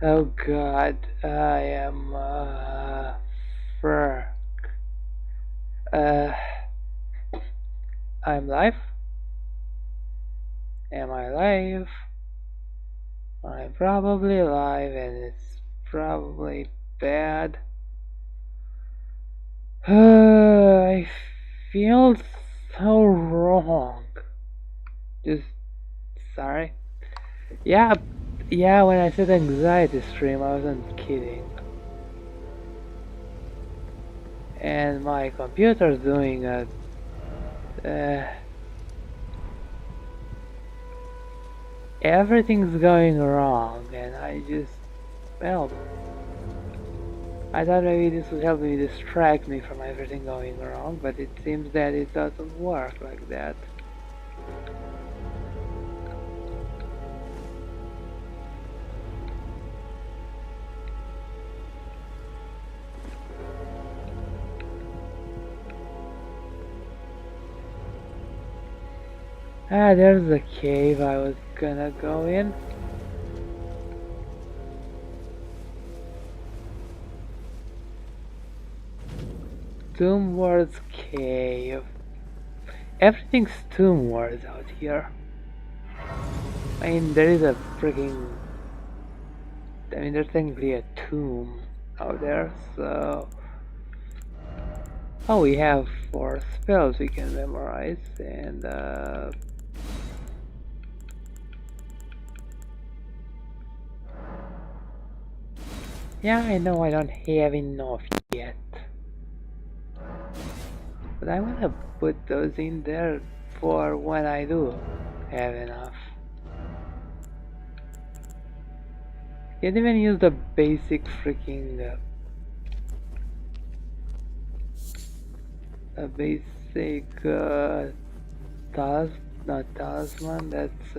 Oh God, I am frick. Uh, I'm live. Am I live? I'm probably live, and it's probably bad. I feel so wrong. Just sorry. Yeah, yeah. When I said anxiety stream, I wasn't kidding. And my computer's doing a. Everything's going wrong, and well, I thought maybe this would help me distract me from everything going wrong, but it seems that it doesn't work like that. Ah, there's the cave I was gonna go in. Tomb Wars Cave. Everything's Tomb Wars out here. I mean, there is a freaking... I mean, there's technically a tomb out there, so... Oh, we have 4 spells we can memorize, and yeah, I know I don't have enough yet. But I wanna put those in there for when I do have enough. Can't even use the basic freaking basic not talisman, that's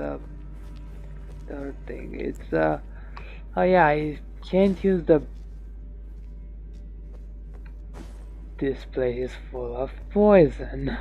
third thing. It's oh yeah, I can't use the... This place is full of poison.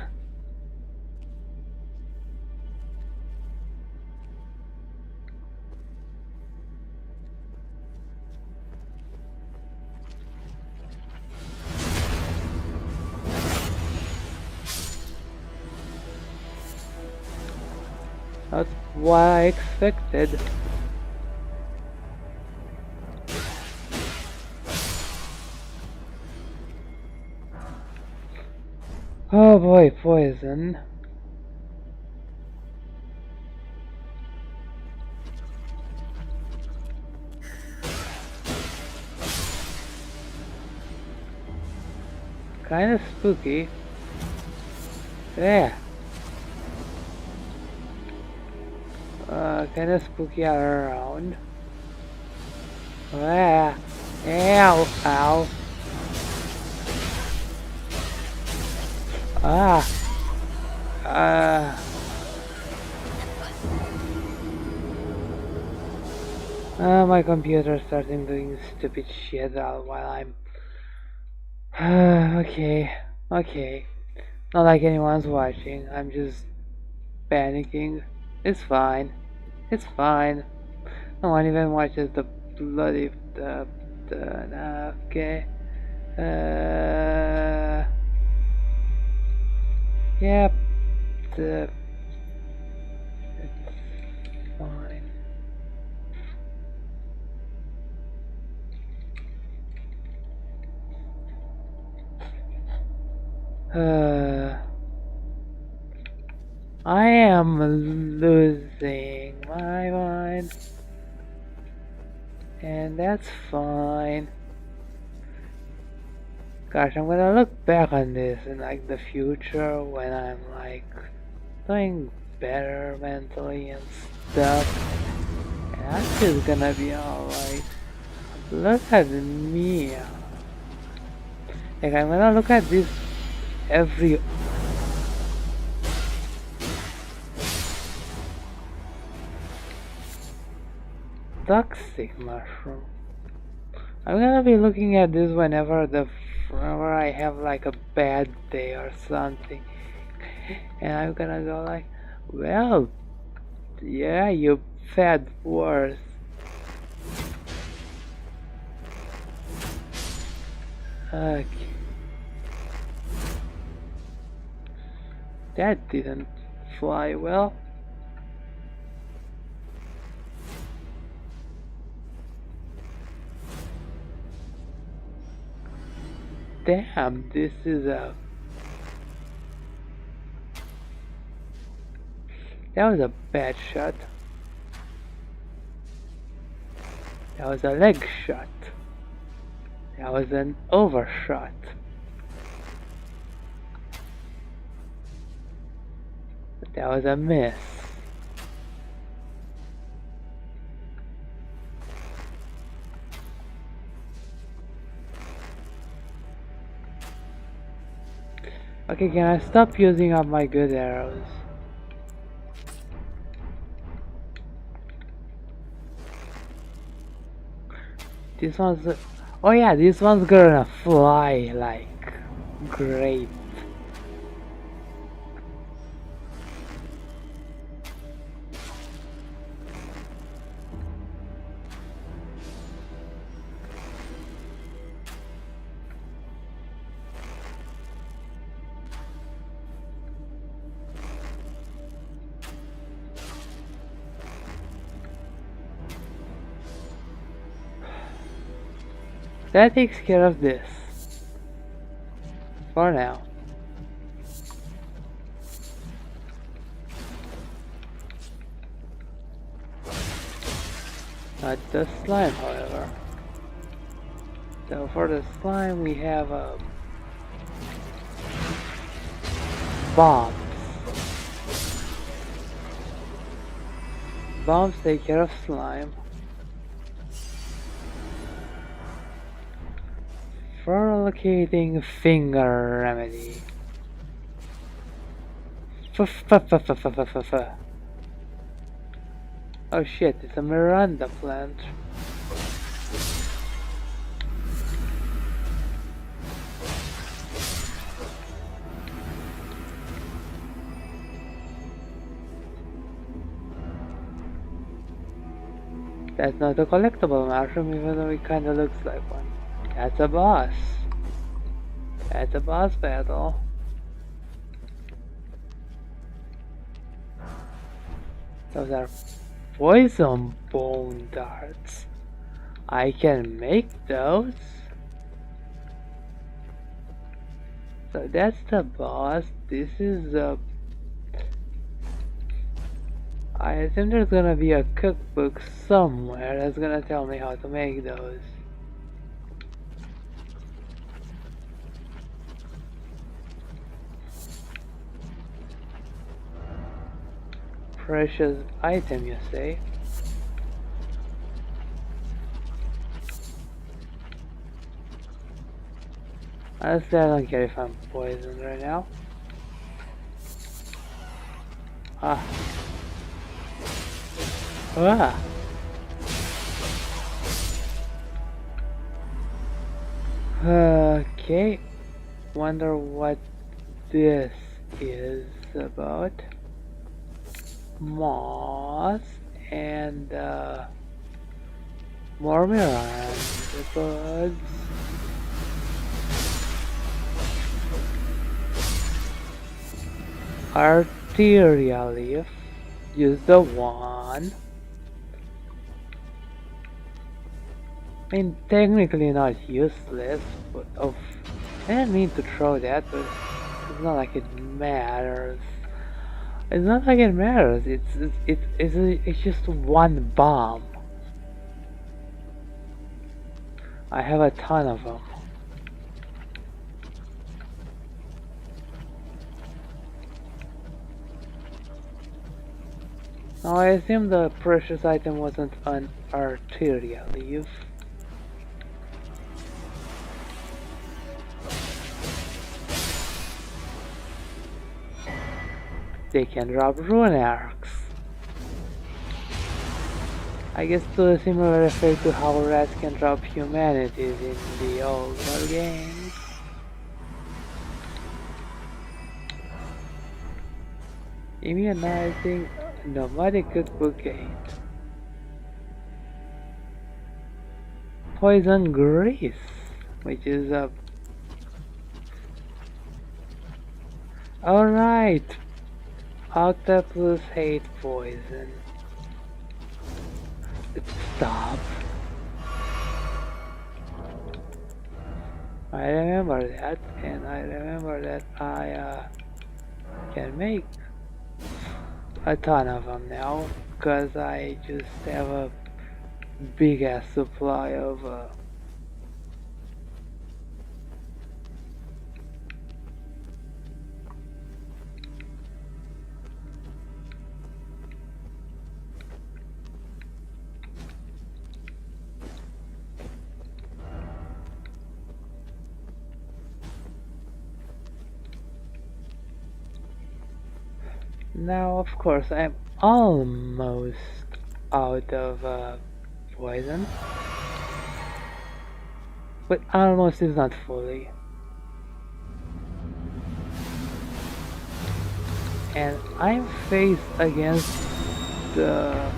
That's what I expected. Oh boy, poison. Kinda spooky. Yeah. Kinda spooky all around. Ah. Ow. Ow. Ah. My computer's starting doing stupid shit while I'm... okay. Okay. Not like anyone's watching. I'm just panicking. It's fine. It's fine. No one even watches the bloody... okay. Yep. It's fine. I am losing my mind. And that's fine. Gosh, I'm gonna look back on this in like the future when I'm like doing better mentally and stuff. And I'm just gonna be alright. Look at me. Like I'm gonna look at this every... Toxic mushroom. I'm gonna be looking at this whenever I have like a bad day or something, and I'm gonna go like, well, yeah, you fat worse. Okay. That didn't fly well. Damn, this is a... That was a bad shot. That was a leg shot. That was an overshot. That was a miss. Okay, can I stop using up my good arrows? This one's... Oh yeah, this one's gonna fly like... great. That takes care of this. For now. Not the slime, however. So for the slime we have bombs. Bombs take care of slime. For locating finger remedy. Oh shit, it's a Miranda plant. That's not a collectible mushroom, even though it kinda looks like one. That's a boss. That's a boss battle. Those are poison bone darts. I can make those. So that's the boss. This is the... I assume there's gonna be a cookbook somewhere that's gonna tell me how to make those. Precious item, you say? Honestly, I don't care if I'm poisoned right now. Ah. Ah. Okay. Wonder what this is about. Moss and more Miranda bugs. Arterial leaf. Use the one. I mean, technically not useless, but oh, I didn't mean to throw that, but it's not like it matters. It's not like it matters. It's just one bomb. I have a ton of them. Now I assume the precious item wasn't an arterial leaf. They can drop rune arcs. I guess to a similar effect to how rats can drop humanities in the older games. Immunizing nomadic cookbook 8. Poison grease, which is a Alright! Octopus hate poison. Stop. I remember that, and I remember that I can make a ton of them now, because I just have a big ass supply of now, of course, I'm almost out of poison, but almost is not fully. And I'm faced against the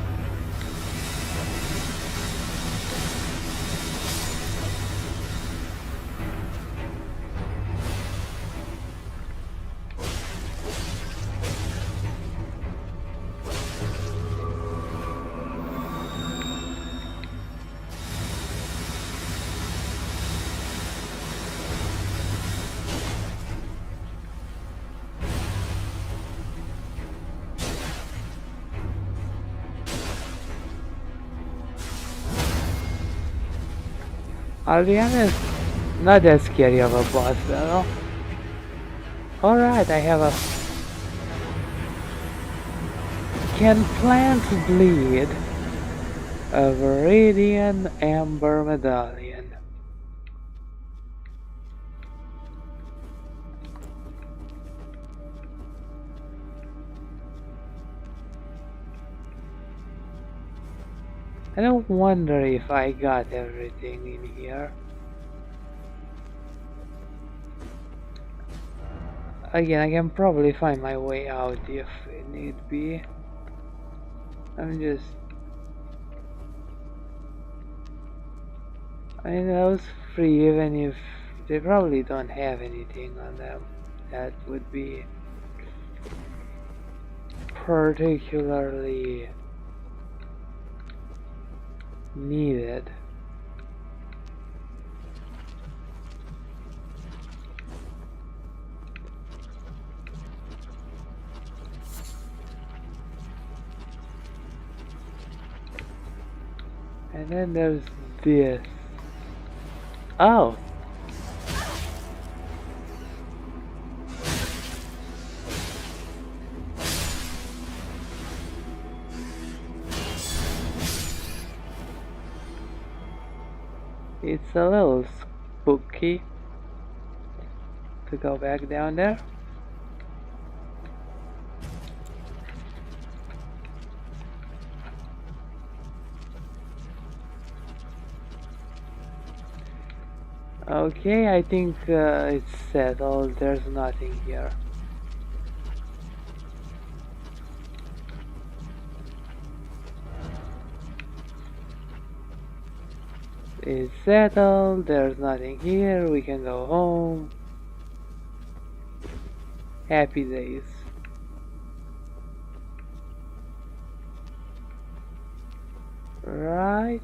I'll be honest, not that scary of a boss battle. Alright, I have a... Can plants bleed? A Viridian Amber Medallion. I don't wonder if I got everything in here. Again, I can probably find my way out if it need be. I'm just... I mean, those free, even if they probably don't have anything on them that would be particularly needed. And then there's this. Oh! It's a little spooky to go back down there. Okay, I think it's settled. There's nothing here. It's settled, there's nothing here, we can go home. Happy days. Right.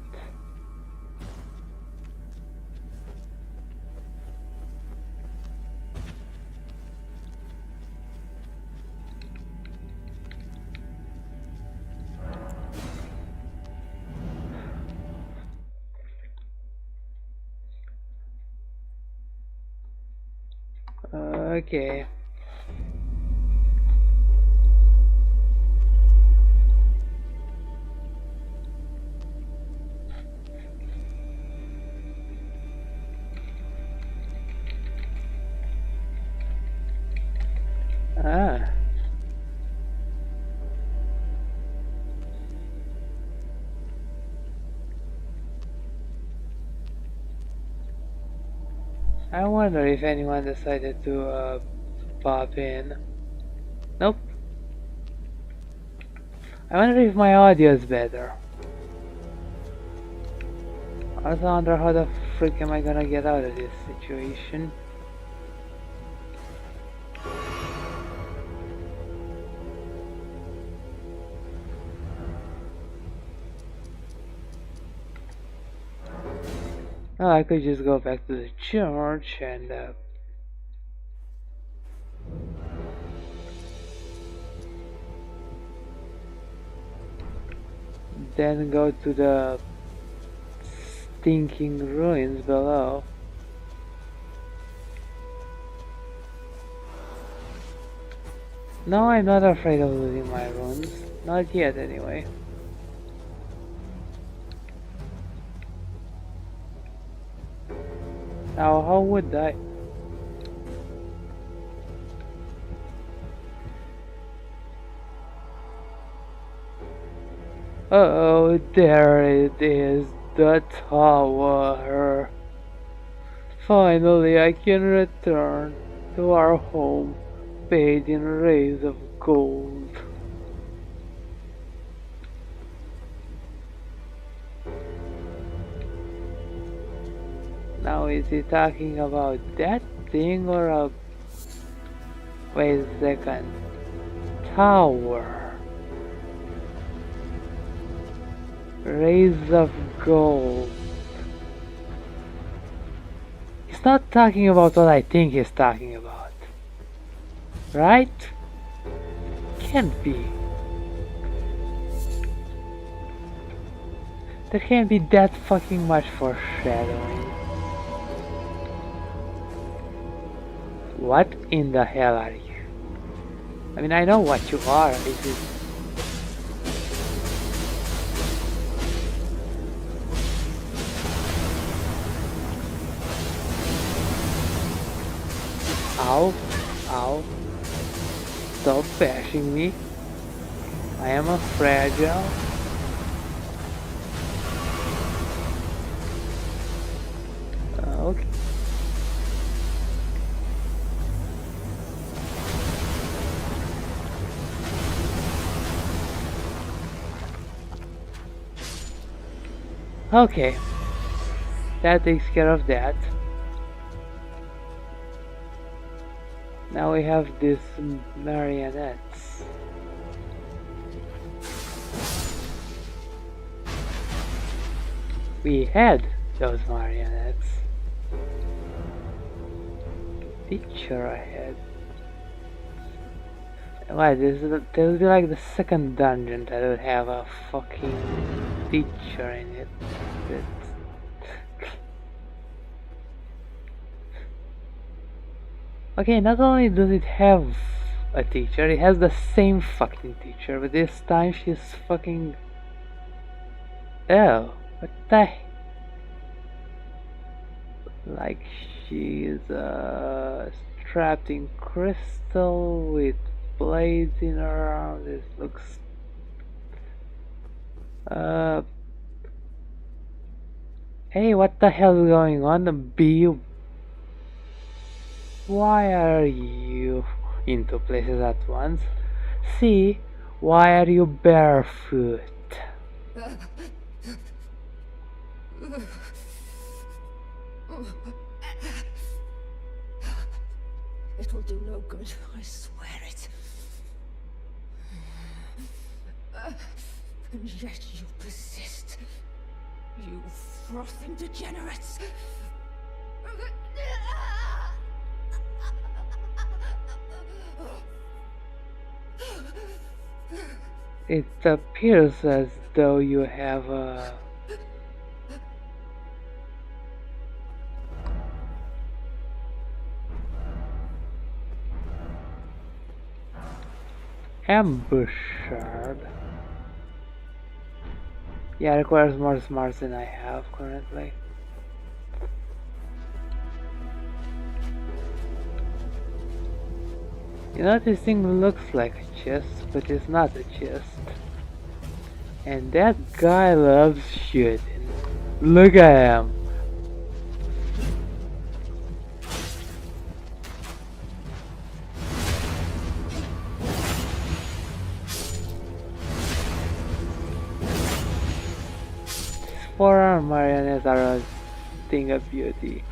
Okay. Ah. I wonder if anyone decided to pop in. Nope. I wonder if my audio is better. I also wonder how the frick am I gonna get out of this situation. Well, I could just go back to the church and then go to the stinking ruins below. No, I'm not afraid of losing my runes. Not yet, anyway. Now, how would I? Oh, there it is, the tower. Finally, I can return to our home, bathed in rays of gold. Now, is he talking about that thing or a... Wait a second. Tower. Rays of gold. He's not talking about what I think he's talking about. Right? Can't be. There can't be that fucking much foreshadowing. What in the hell are you? I mean, I know what you are. This is... Ow, ow. Stop bashing me. I am a fragile. Okay. Okay. That takes care of that. Now we have these marionettes. We had those marionettes. Teacher ahead. Why, this would be like the second dungeon that would have a fucking teacher in it. Okay, not only does it have a teacher, it has the same fucking teacher, but this time she's fucking... Oh, what the... Like she's strapped in crystal with blades in her arm. This looks... Hey, what the hell is going on? The bee... Why are you in two places at once? See, why are you barefoot? It will do no good, I swear it. And yet you persist. You frothing degenerates. It appears as though you have a... ambush shard. Yeah, it requires more smarts than I have currently. You know, this thing looks like a chest, but it's not a chest. And that guy loves shooting. Look at him. Forearm marionettes are a thing of beauty.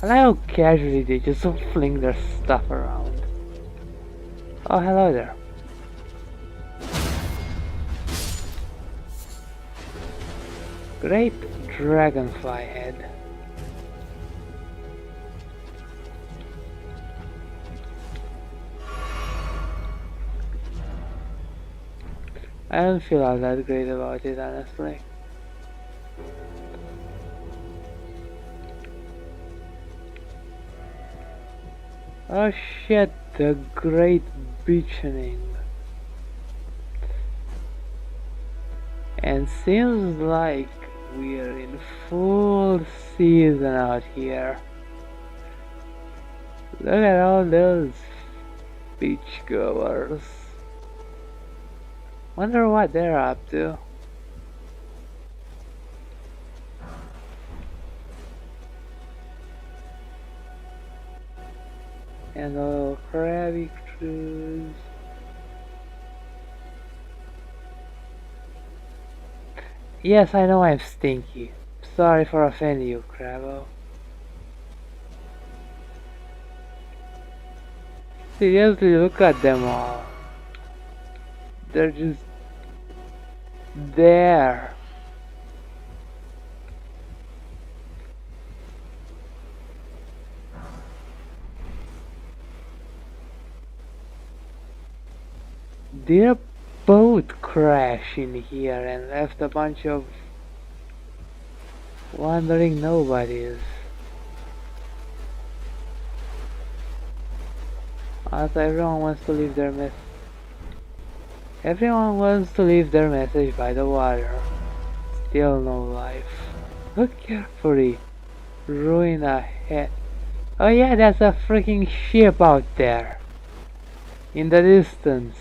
I like how casually they just fling their stuff around. Oh, hello there. Great dragonfly head. I don't feel all that great about it, honestly. Oh shit, the Great Beachening. And seems like we're in full season out here. Look at all those beachgoers. Wonder what they're up to. And a little crabby cruise. Yes, I know I'm stinky. Sorry for offending you, Crabbo. Seriously, look at them all. They're just there. Their boat crashed in here and left a bunch of wandering nobodies. Also, everyone wants to leave their message by the water. Still no life. Look carefully. Ruin ahead. Oh yeah, that's a freaking ship out there. In the distance.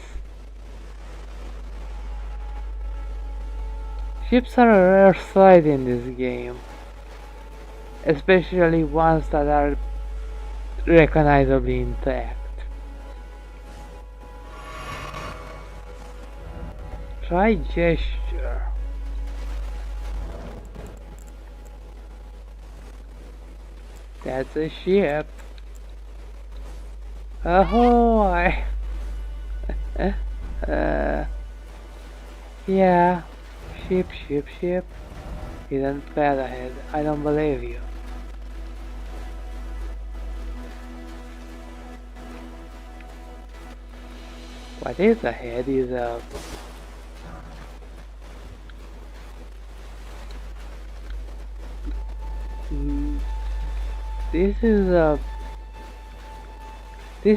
Ships are a rare sight in this game. Especially ones that are recognizably intact. Try gesture. That's a ship. Ahoy! Yeah. Ship. Hidden path ahead. I don't believe you. What is ahead is a... This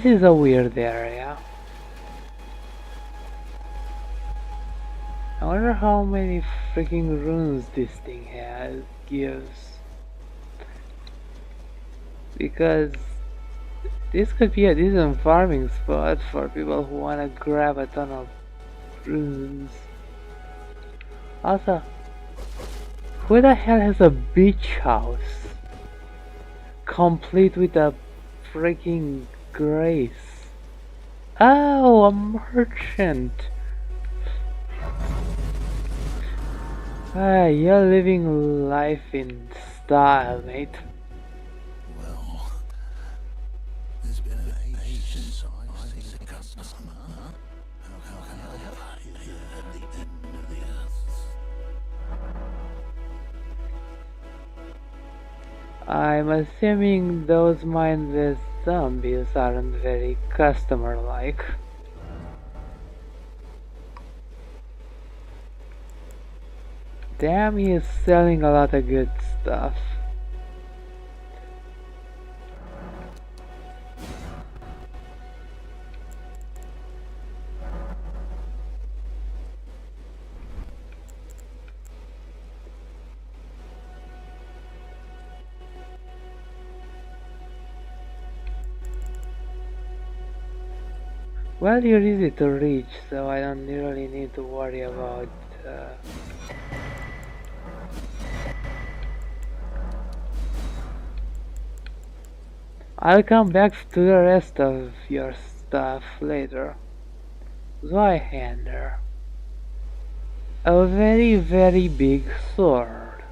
is a weird area. I wonder how many freaking runes this thing gives. Because this could be a decent farming spot for people who wanna grab a ton of runes. Also, who the hell has a beach house? Complete with a freaking grace. Oh, a merchant. Ah, you're living life in style, mate. Well, there's been an age since I've seen a customer. How can I help you here at the end of the earth? I'm assuming those mindless zombies aren't very customer-like. Damn, he is selling a lot of good stuff. Well, you're easy to reach, so I don't really need to worry about I'll come back to the rest of your stuff later. Zweihander. A very big sword.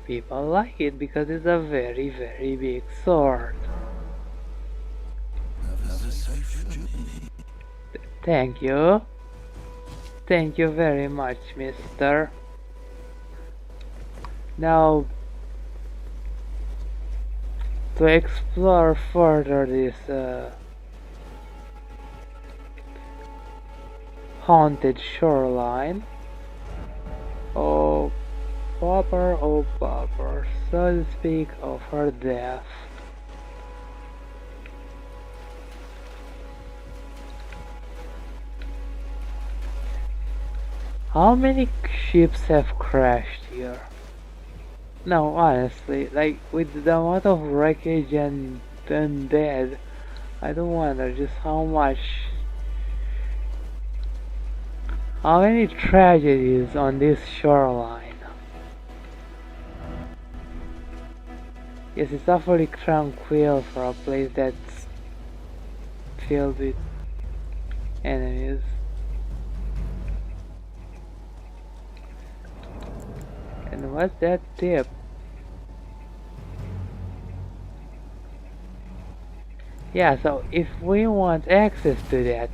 People like it because it's a very big sword. Have a safe journey. Thank you. Thank you very much, mister. Now, to explore further this haunted shoreline. Oh bopper, so to speak, of her death. How many ships have crashed here? No, honestly, like with the amount of wreckage and undead, I don't wonder just how many tragedies on this shoreline. Yes, it's awfully tranquil for a place that's filled with enemies. And what's that tip? Yeah, so if we want access to that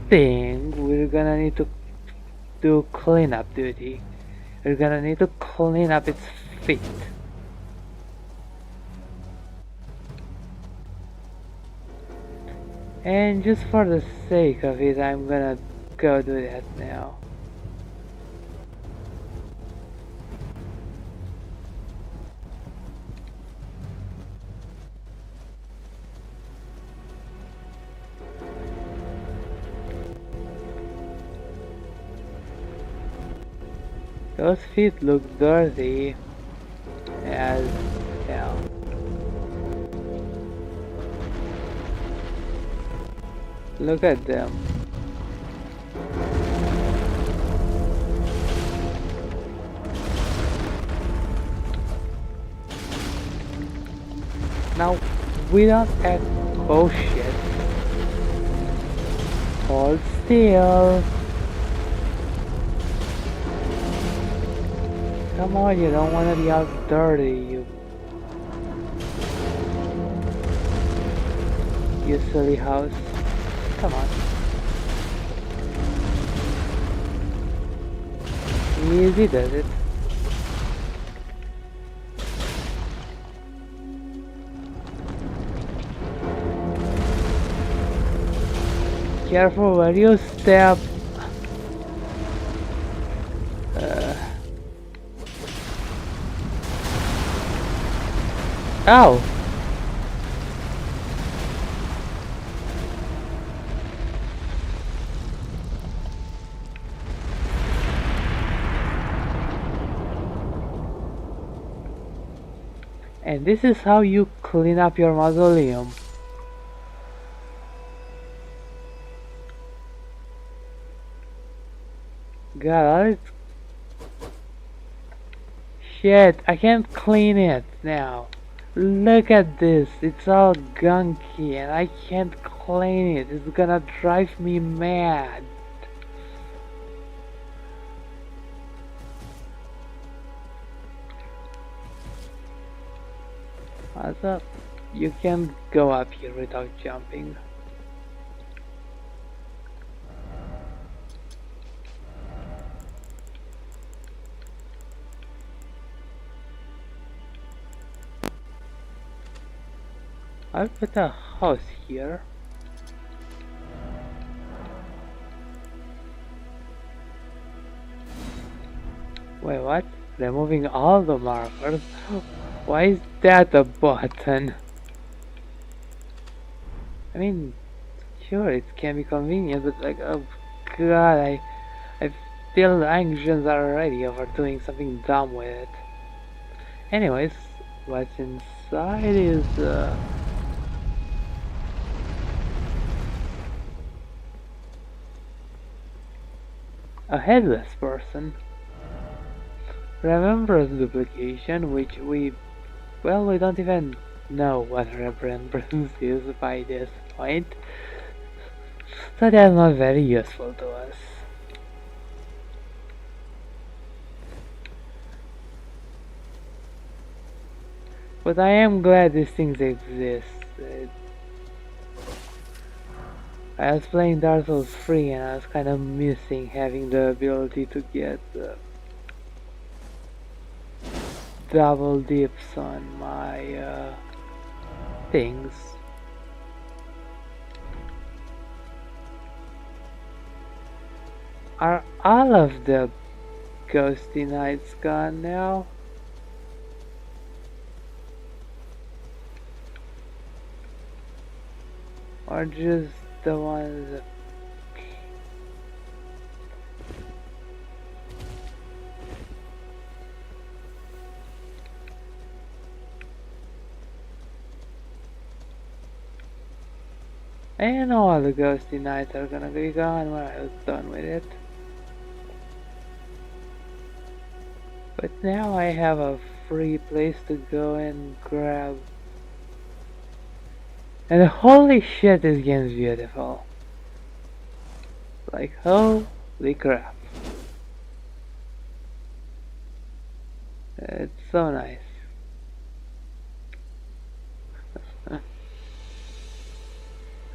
thing, we're gonna need to do cleanup duty. We're gonna need to clean up its feet. And just for the sake of it, I'm gonna go do that now. Those feet look dirty as hell. Look at them. Now, we don't act. Oh shit. Hold still. Come on, you don't want to be out dirty, you silly house. Come on. Easy does it. Careful where you step. Ow! And this is how you clean up your mausoleum. God, shit, I can't clean it now. Look at this, it's all gunky and I can't clean it. It's gonna drive me mad. What's up? You can't go up here without jumping. I'll put a house here. Wait, what? Removing all the markers? Why is that a button? I mean, sure, it can be convenient, but like, oh god, I feel anxious already over doing something dumb with it. Anyways, what's inside is a headless person. Remembrance duplication, which we don't even know what remembrance is by this point, so that's not very useful to us. But I am glad these things exist. I was playing Dark Souls 3 and I was kind of missing having the ability to get double dips on my things. . Are all of the ghosty nights gone now? Or just the ones that... I know all the ghosty nights are gonna be gone when I was done with it. But now I have a free place to go and grab. And holy shit, this game's beautiful. Like, holy crap. It's so nice.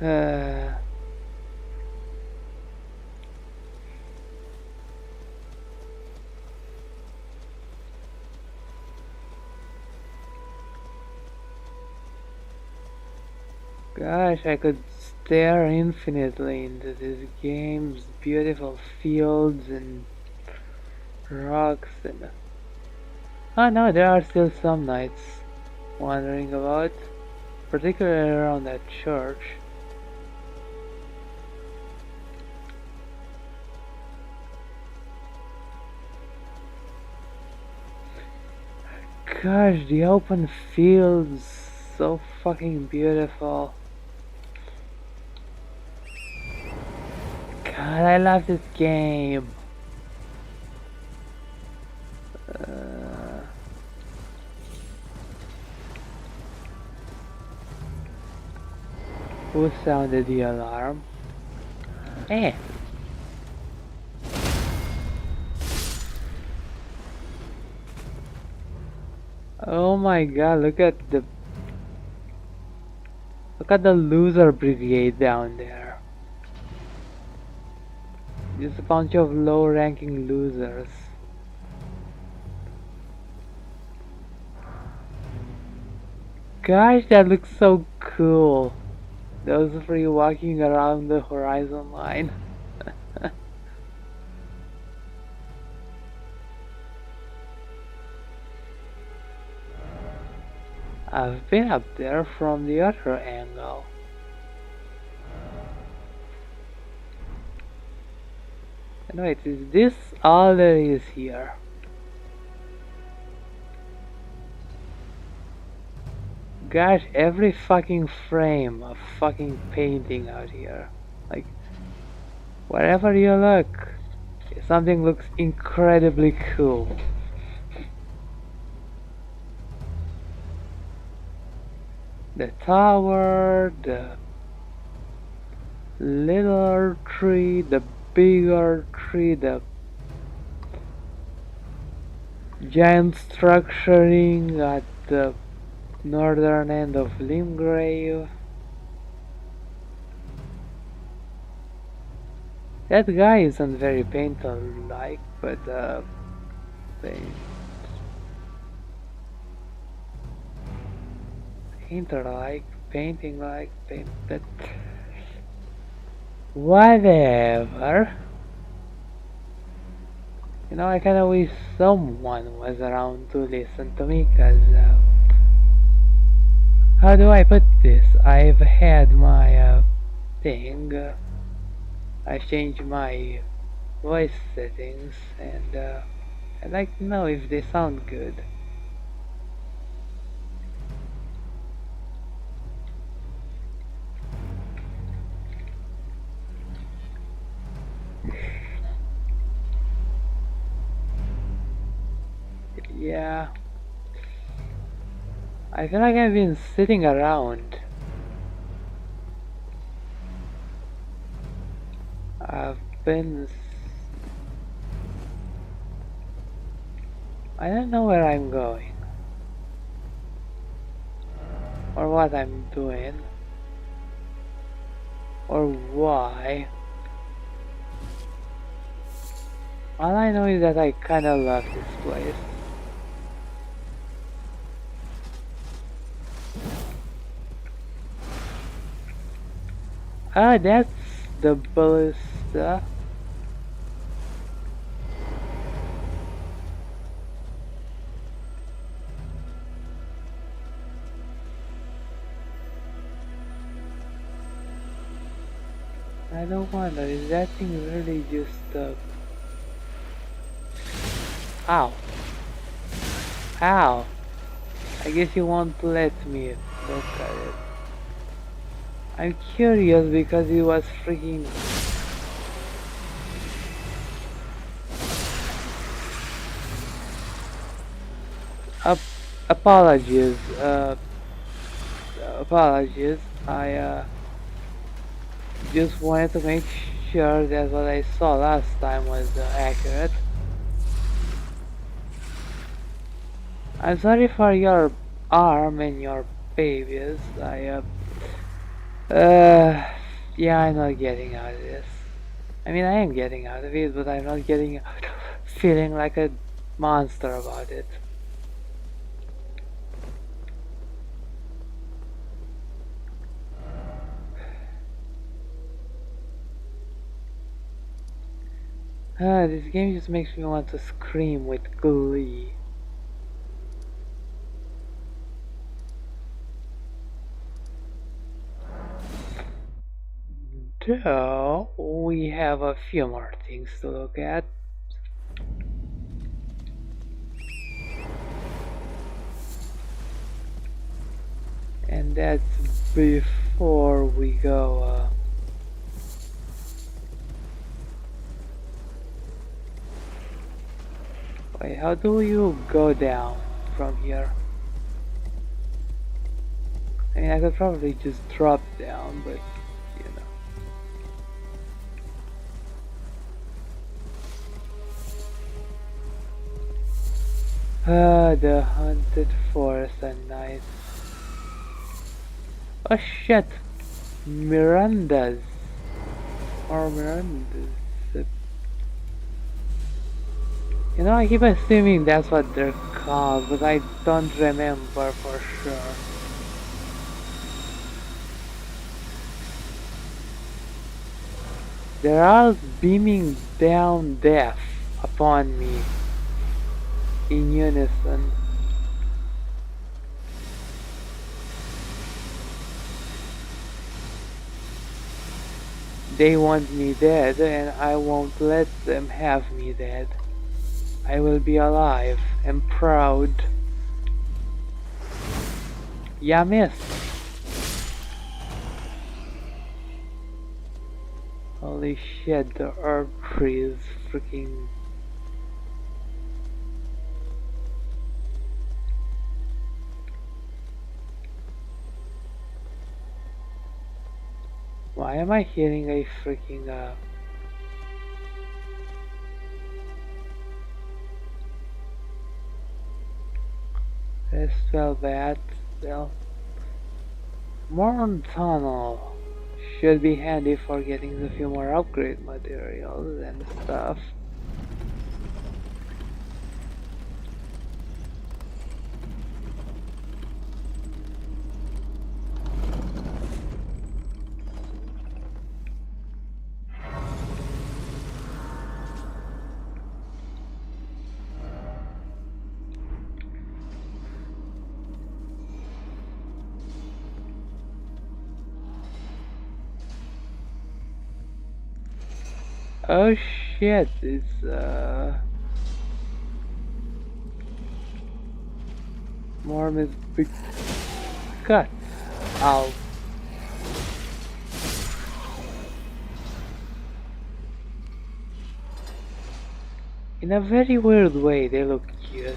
uh, Gosh, I could stare infinitely into this game's beautiful fields and rocks and... Oh no, there are still some knights wandering about, particularly around that church. Gosh, the open fields, so fucking beautiful. God, I love this game. Who sounded the alarm? Eh. Oh my god, look at the loser brigade down there. Just a bunch of low-ranking losers. Gosh, that looks so cool. Those three walking around the horizon line. I've been up there from the other angle. And wait, is this all there is here? Gosh, every fucking frame of fucking painting out here. Like, wherever you look, something looks incredibly cool. The tower, the little tree, the bigger tree, the giant structuring at the northern end of Limgrave. That guy isn't very painter-like, but painter-like, painting-like, but whatever. You know, I kinda wish someone was around to listen to me, cause how do I put this? I've had my thing. I've changed my voice settings, and I'd like to know if they sound good. Yeah. I feel like I've been sitting around. I've been... I don't know where I'm going. Or what I'm doing. Or why. All I know is that I kinda love this place. Ah, that's the ballista. I don't wonder, is that thing really just Ow. Ow. I guess you won't let me look at it. I'm curious because it was freaking... apologies, apologies. I just wanted to make sure that what I saw last time was accurate. I'm sorry for your arm and your babies. Yeah, I'm not getting out of this. I mean, I am getting out of it, but I'm not getting out of feeling like a monster about it. This game just makes me want to scream with glee. So, we have a few more things to look at. And that's before we go, wait, how do you go down from here? I mean, I could probably just drop down, but, you know. The haunted forest at night. Oh shit! Miranda's. Or Miranda's. You know, I keep assuming that's what they're called, but I don't remember for sure. They're all beaming down death upon me in unison. They want me dead, and I won't let them have me dead. I will be alive and proud. Yeah, miss. Holy shit, the herb tree is freaking... Why am I hearing a freaking Rest well bad, well. Morn Tunnel should be handy for getting a few more upgrade materials and stuff. Oh shit, it's Morm's big cut. Ow. In a very weird way, they look cute.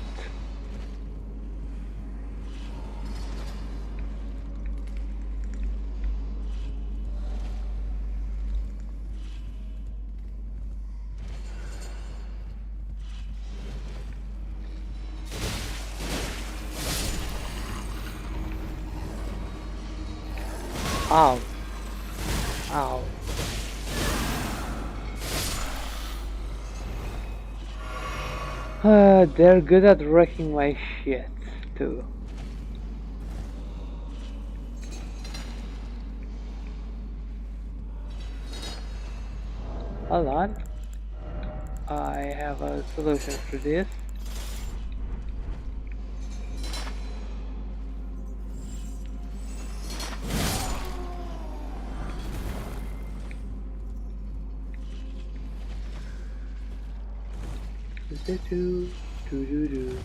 Ow. Ow. They're good at wrecking my shit, too. Hold on. I have a solution for this. Do do do do do.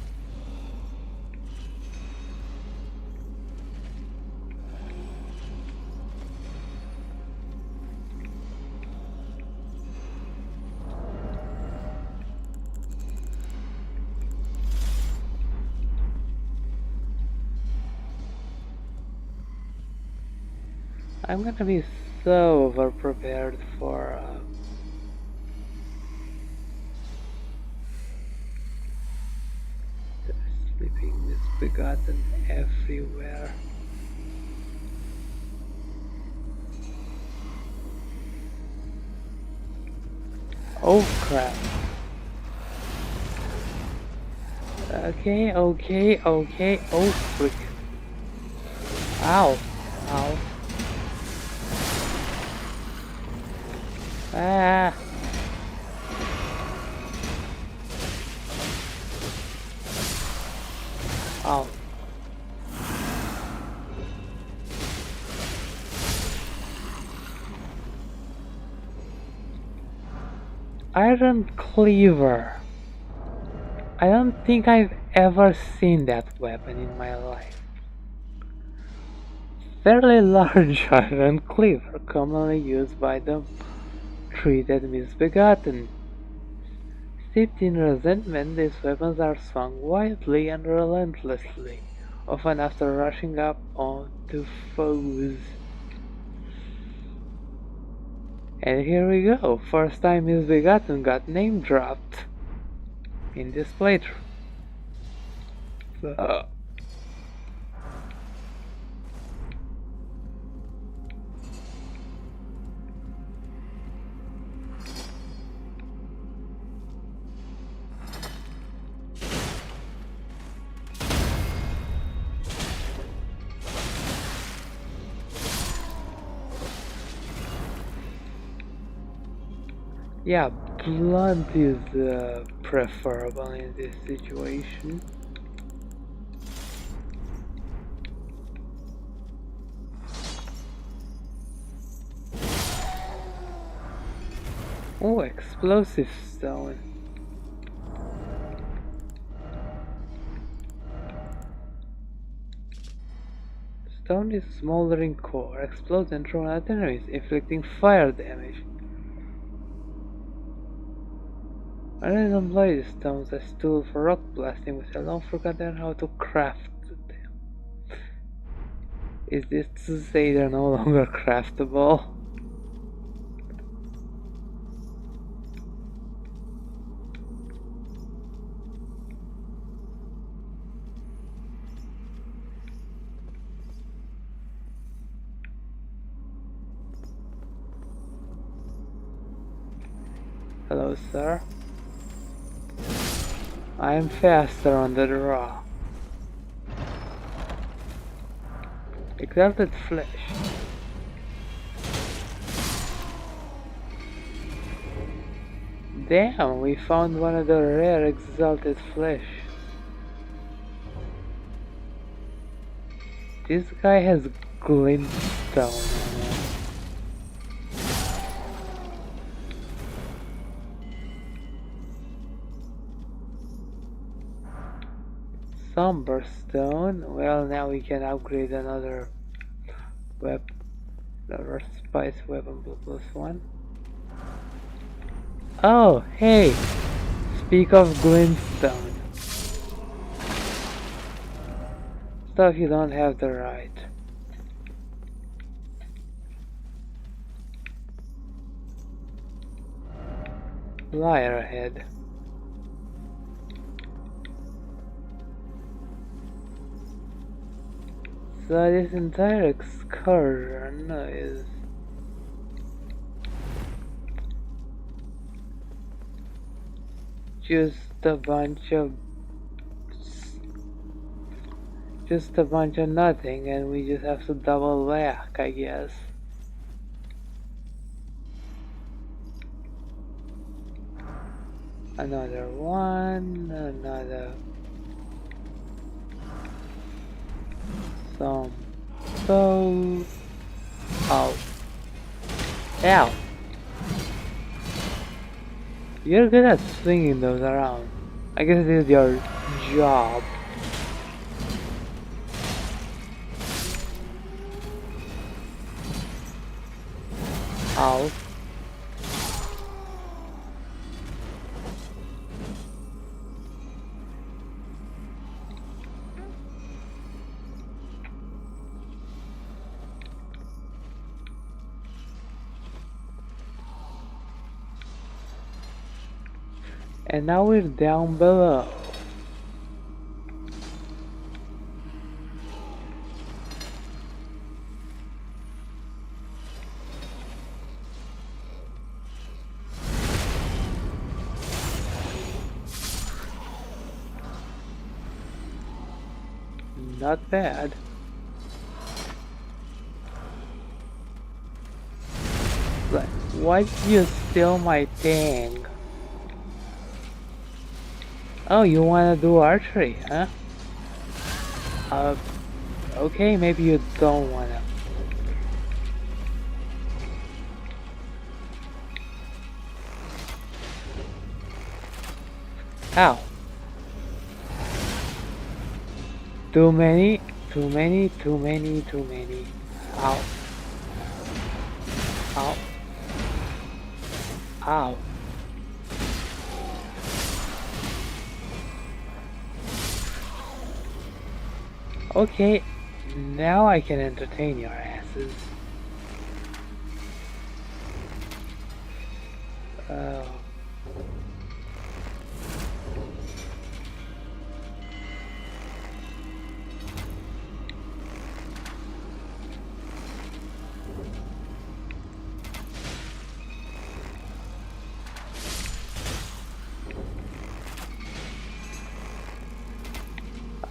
I'm gonna be so over prepared for the sleeping misbegotten everywhere. Oh crap. Okay, okay, okay. Oh frick. Ow. Ow. Ah. Ow. Iron Cleaver. I don't think I've ever seen that weapon in my life. Fairly large iron cleaver, commonly used by the treated misbegotten. Steeped in resentment, these weapons are swung wildly and relentlessly, often after rushing up onto foes. And here we go, first time Misbegotten got name dropped in this playthrough. Yeah, blunt is preferable in this situation. Oh, explosive stone. Stone is smoldering core, explodes and thrown at enemies, inflicting fire damage. Random blade stones as tool for rock blasting, we have long forgotten how to craft them. Is this to say they're no longer craftable? Hello, sir. I am faster on the draw. Exalted flesh. Damn, we found one of the rare exalted flesh. This guy has glintstone on him. Somberstone. Well, now we can upgrade another spice weapon +1. Oh, hey! Speak of glintstone. Stuff you don't have the right. Liar ahead. So this entire excursion is just a bunch of nothing, and we just have to double back, I guess. Another one, another some bow. Ow. Ow. You're good at swinging those around. I guess this is your job. Ow. And now we're down below. Not bad. Like, why did you steal my thing? Oh, you wanna do archery, huh? Okay, maybe you don't wanna. Ow. Too many, too many, too many, too many. Ow. Ow. Ow. Okay, now I can entertain your asses. Oh.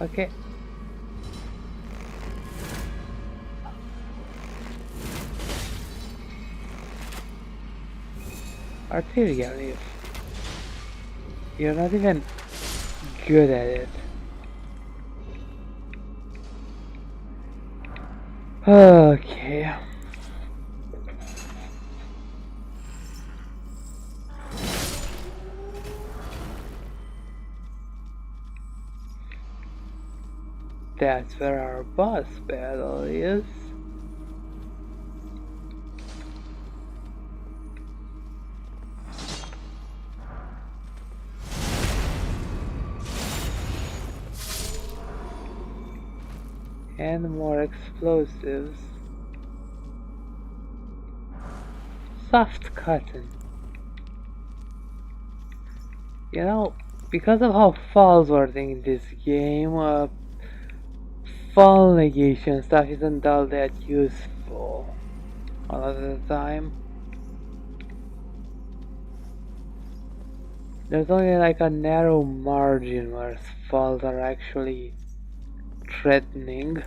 Okay. Arteria leaf. You're not even good at it. Okay. That's where our boss battle is. And more explosives. Soft cotton. You know, because of how falls work in this game, fall negation stuff isn't all that useful a lot of the time. There's only like a narrow margin where falls are actually threatening.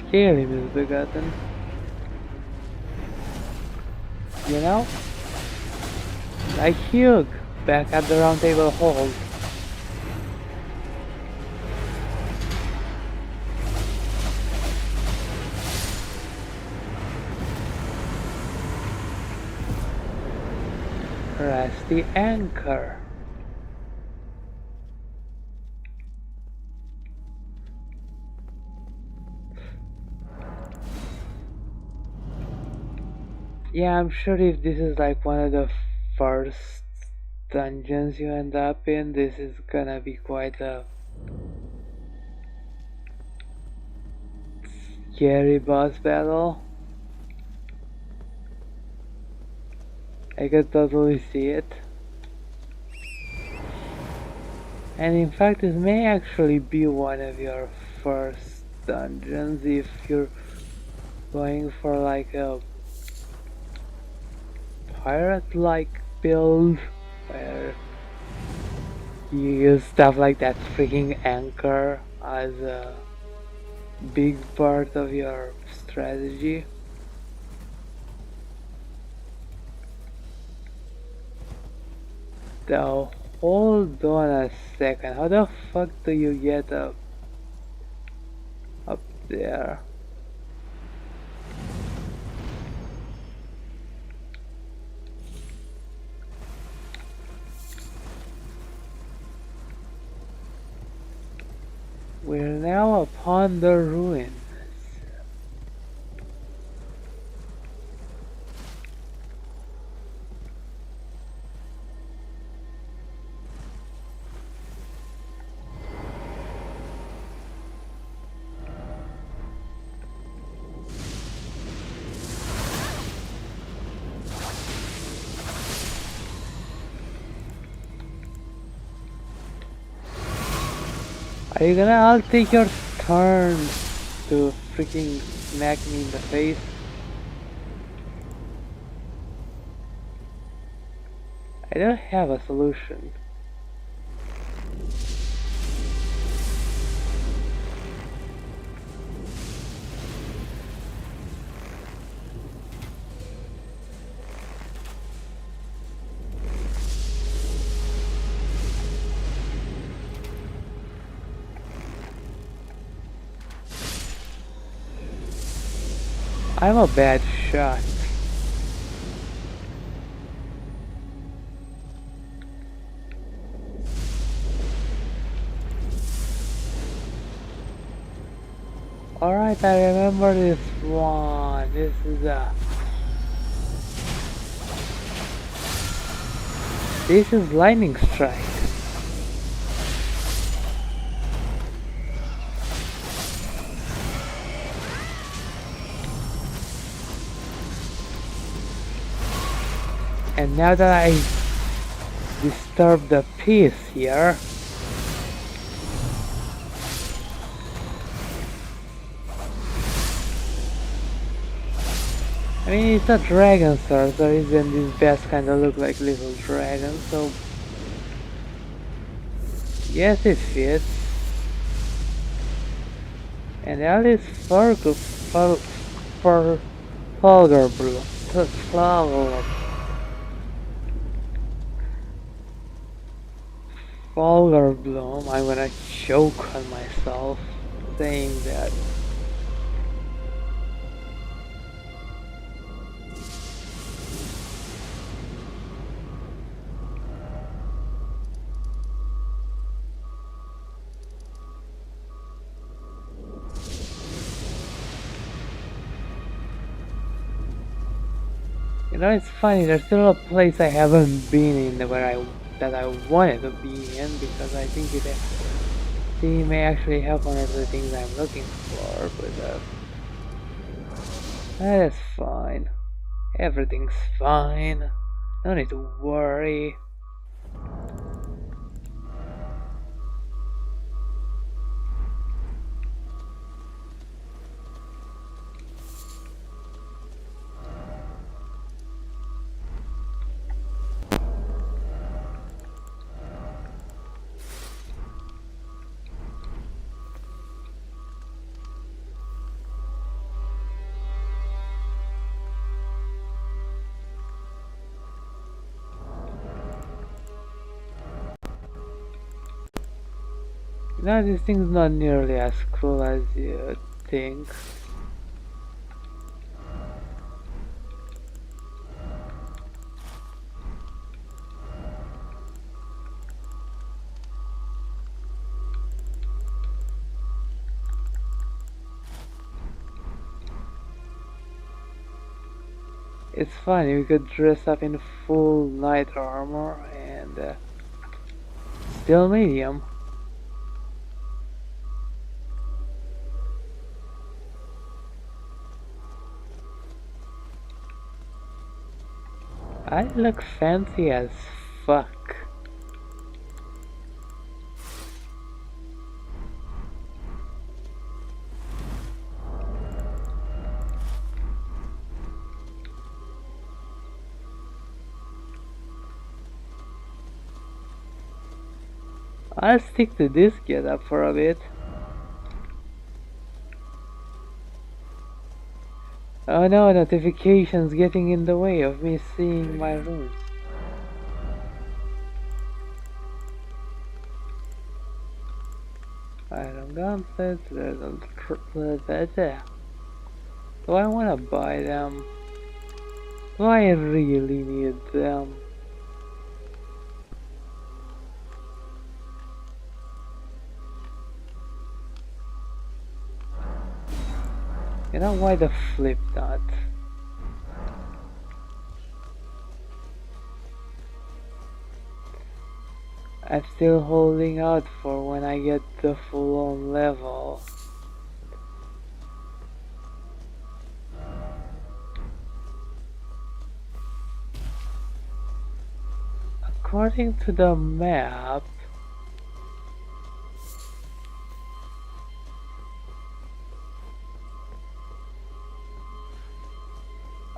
Scaly misbegotten. You know? Like Hugh back at the round table hold. Rusty anchor. Yeah, I'm sure if this is like one of the first dungeons you end up in, this is gonna be quite a scary boss battle. I could totally see it. And in fact, this may actually be one of your first dungeons if you're going for like a pirate-like build where you use stuff like that freaking anchor as a big part of your strategy. Now, hold on a second. How the fuck do you get up there? We're now upon the ruins. Are you gonna all take your turns to freaking smack me in the face? I don't have a solution. I'm a bad shot. Alright, I remember this one. This is lightning strike. And now that I disturb the peace here, I mean, it's a dragon sorcery, and these bats kinda look like little dragons, so yes, it fits. And that is Fulgur Bloom. Fulgur Bloom. I'm gonna choke on myself saying that. You know, it's funny, there's still a place I haven't been in that I wanted to be in, because I think it may actually have one of the things I'm looking for, but that is fine. Everything's fine. No need to worry. No, this thing's not nearly as cool as you think. It's funny, we could dress up in full knight armor and still medium. I look fancy as fuck. I'll stick to this getup for a bit. Oh no, notifications getting in the way of me seeing my runes. Item gauntlets, there's a there. Do I wanna buy them? Do I really need them? You know why the flip dot? I'm still holding out for when I get the full-on level. According to the map,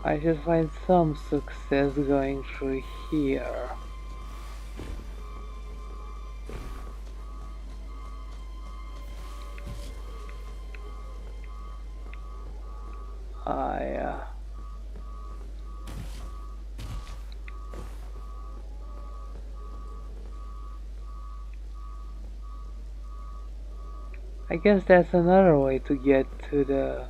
I should find some success going through here. I guess that's another way to get to the...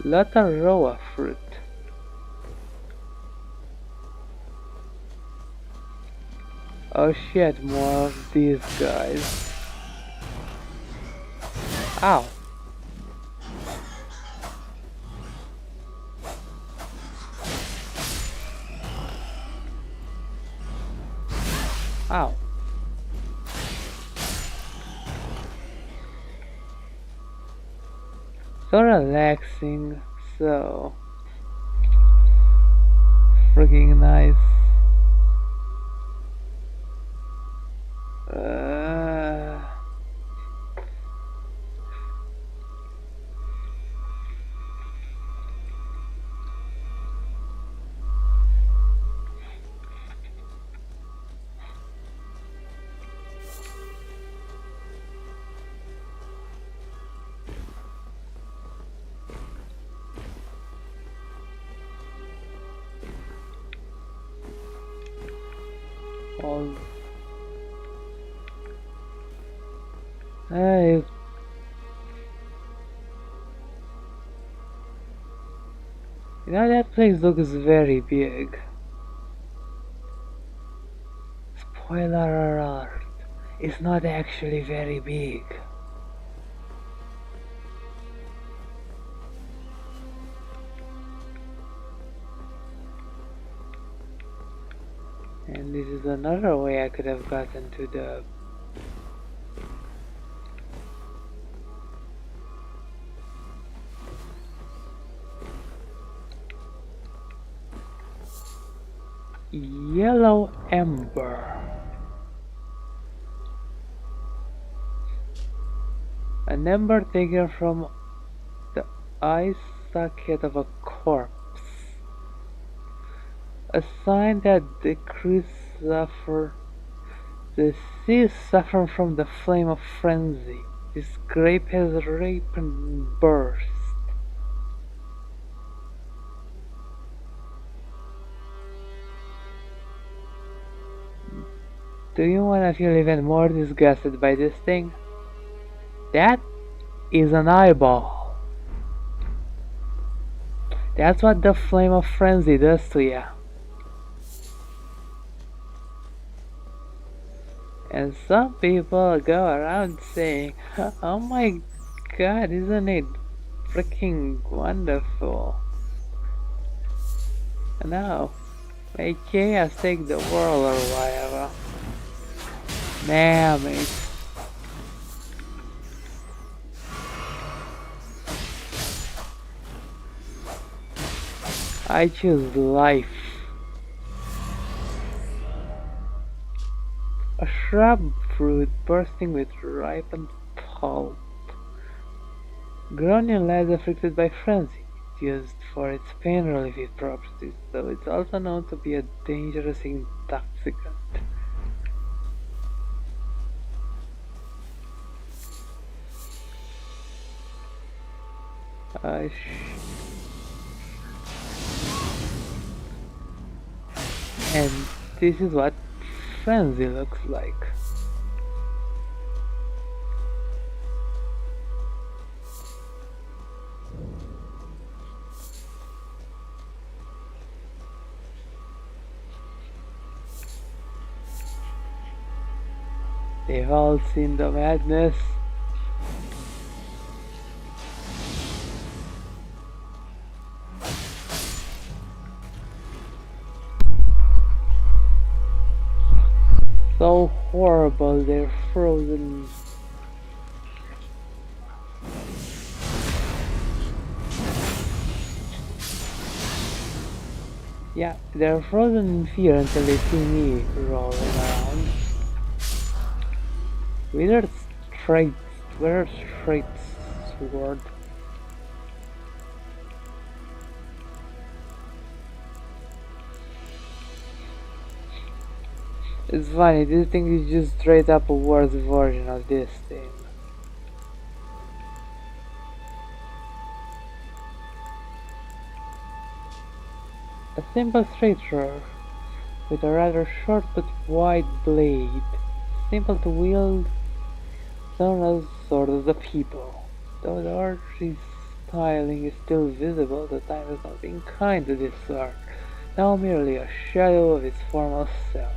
Lataroa fruit. Oh shit, more of these guys. Ow. Ow. So relaxing, so freaking nice. Hey. You know, that place looks very big. Spoiler alert, it's not actually very big. And this is another way I could have gotten to the... Yellow Ember. An ember taken from the eye socket of a corpse. A sign that the deceased suffer from the flame of frenzy. This grape has raped and burst. Do you wanna feel even more disgusted by this thing? That is an eyeball. That's what the flame of frenzy does to ya. And some people go around saying, oh my god, isn't it freaking wonderful? No, may chaos take the world or whatever. Damn it. I choose life. A shrub fruit bursting with ripened pulp. Grown in lands afflicted by frenzy. It's used for its pain relief properties, though it's also known to be a dangerous intoxicant. Uh, and this is what frenzy looks like. They've all seen the madness. So horrible, they're frozen. Yeah, they're frozen in fear until they see me rolling around. Withered straight sword. It's funny, this thing is just straight up a worse version of this thing. A simple straight thrower with a rather short but wide blade, simple to wield, known as Sword of the People. Though the archery styling is still visible, the time has not been kind to this sword, now merely a shadow of its former self.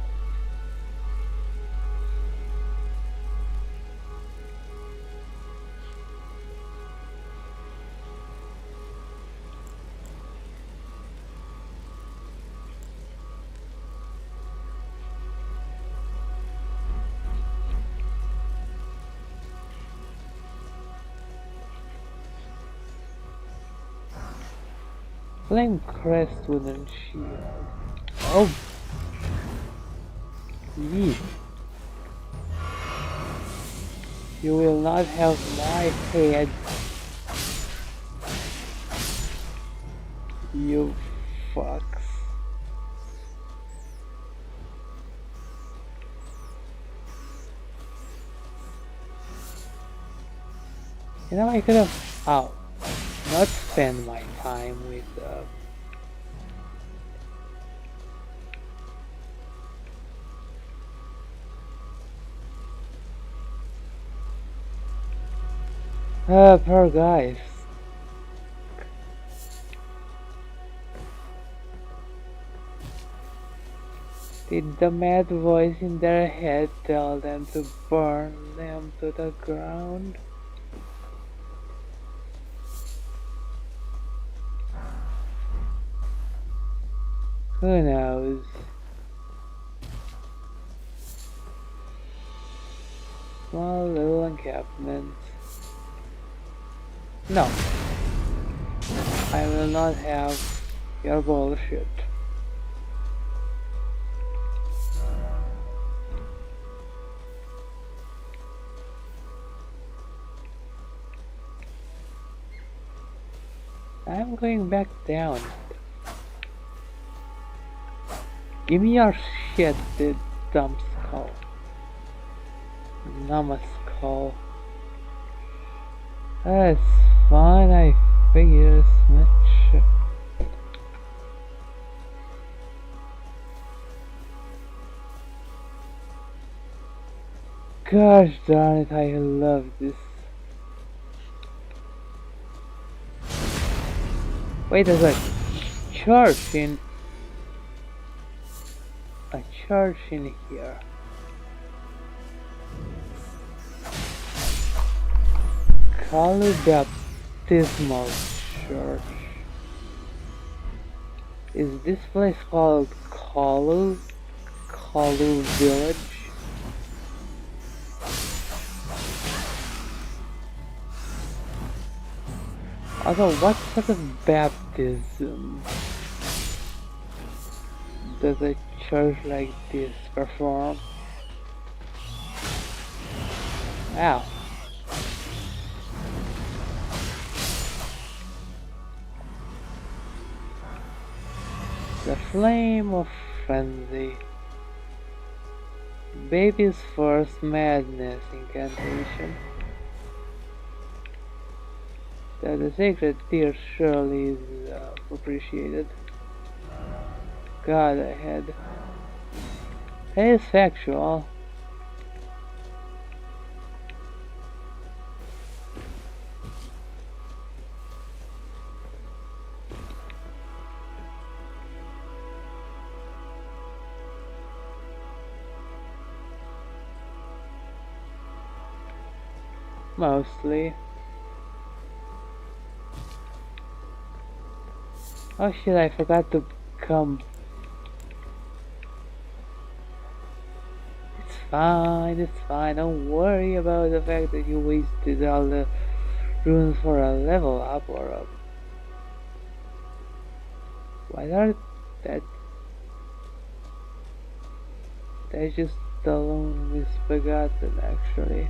Flame crest wooden shield. Oh! Yeet. You will not have my head. You fucks. You know, I could have not spend my time with poor guys. Did the mad voice in their head tell them to burn them to the ground? Who knows? Small little encampments. No. I will not have your bullshit. I'm going back down. Give me your shit, the dumb skull. Numbskull. That's fine, I figure as much. Gosh darn it, I love this. Wait a sec. Church in... a church in here. Kalu Baptismal Church. Is this place called Kalu? Kalu Village? Also, what sort of baptism? does a church like this perform? Wow. The Flame of Frenzy. Baby's first madness incantation. The sacred tear surely is appreciated. God ahead. That is factual. Mostly. Oh shit, I forgot to come. It's fine, don't worry about the fact that you wasted all the runes for a level up or a... What are that? That's just the lone misbegotten actually.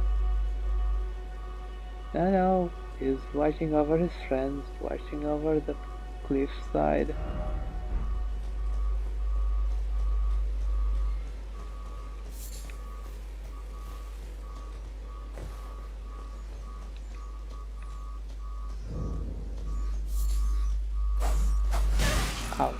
No, he's watching over his friends, watching over the cliffside. Ow.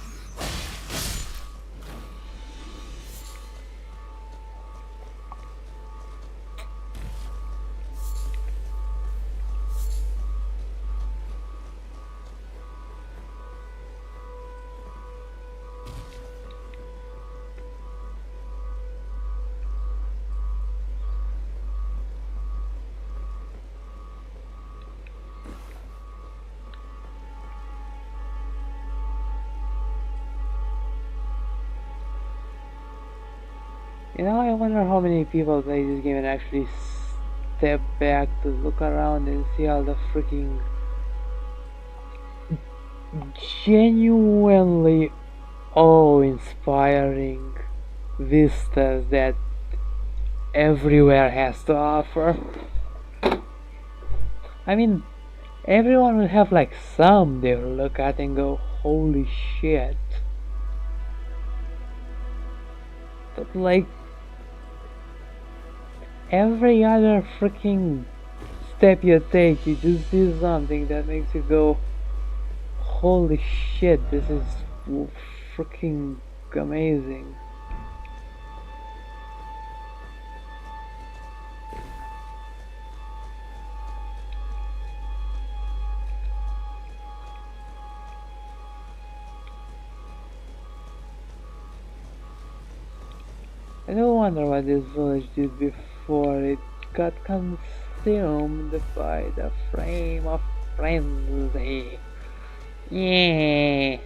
You know, I wonder how many people play this game and actually step back to look around and see all the freaking genuinely awe-inspiring vistas that everywhere has to offer. I mean, everyone will have like some they will look at and go, holy shit. But like, every other freaking step you take, you just see something that makes you go, holy shit, this is freaking amazing. I do wonder what this village did before it got consumed by the flame of frenzy. Yeah.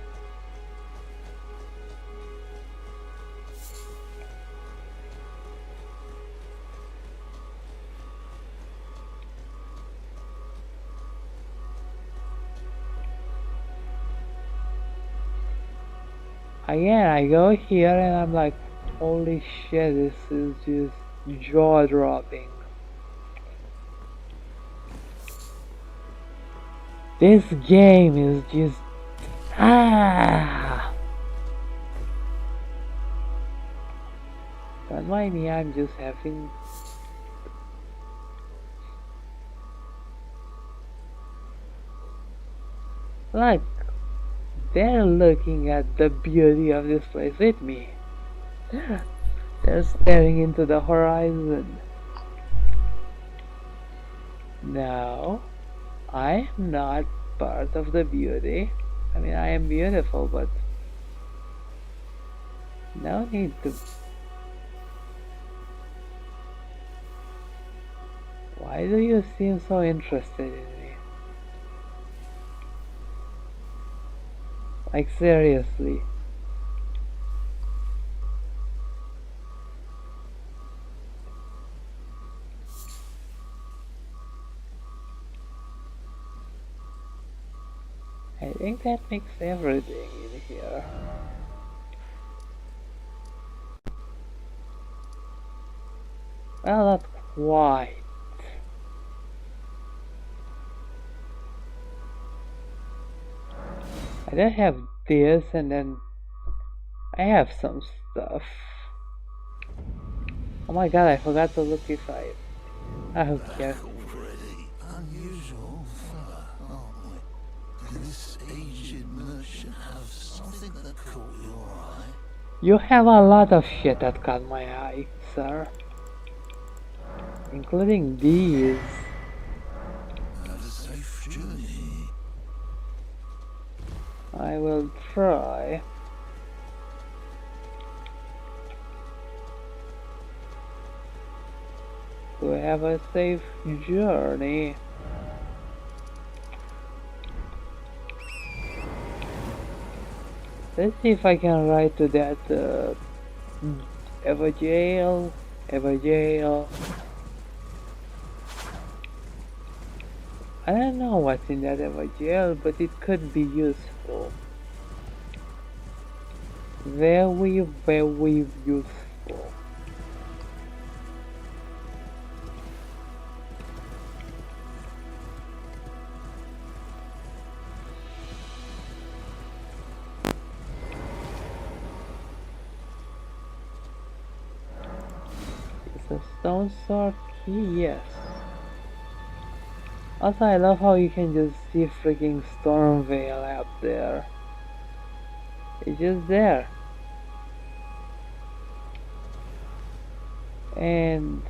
Again, I go here and I'm like, holy shit, this is just jaw-dropping. This game is just... Don't mind me, I'm just having... Like, they're looking at the beauty of this place with me. They're staring into the horizon. No, I am not part of the beauty. I mean, I am beautiful, but no need to. Why do you seem so interested in me? Like, seriously. I think that makes everything in here. Well, not quite. I don't have this, and then I have some stuff. Oh my god, I forgot to look if I... Ah, who cares? Already unusual fella, aren't we? This aged merchant have something that caught your eye. You have a lot of shit that caught my eye, sir. Including these. Have a safe journey. I will try. To have a safe journey. Let's see if I can write to that Eva jail. I don't know what's in that Eva jail, but it could be useful. Very, very useful. It's a stone sword key, yes. Also, I love how you can just see freaking Stormveil up there. It's just there. And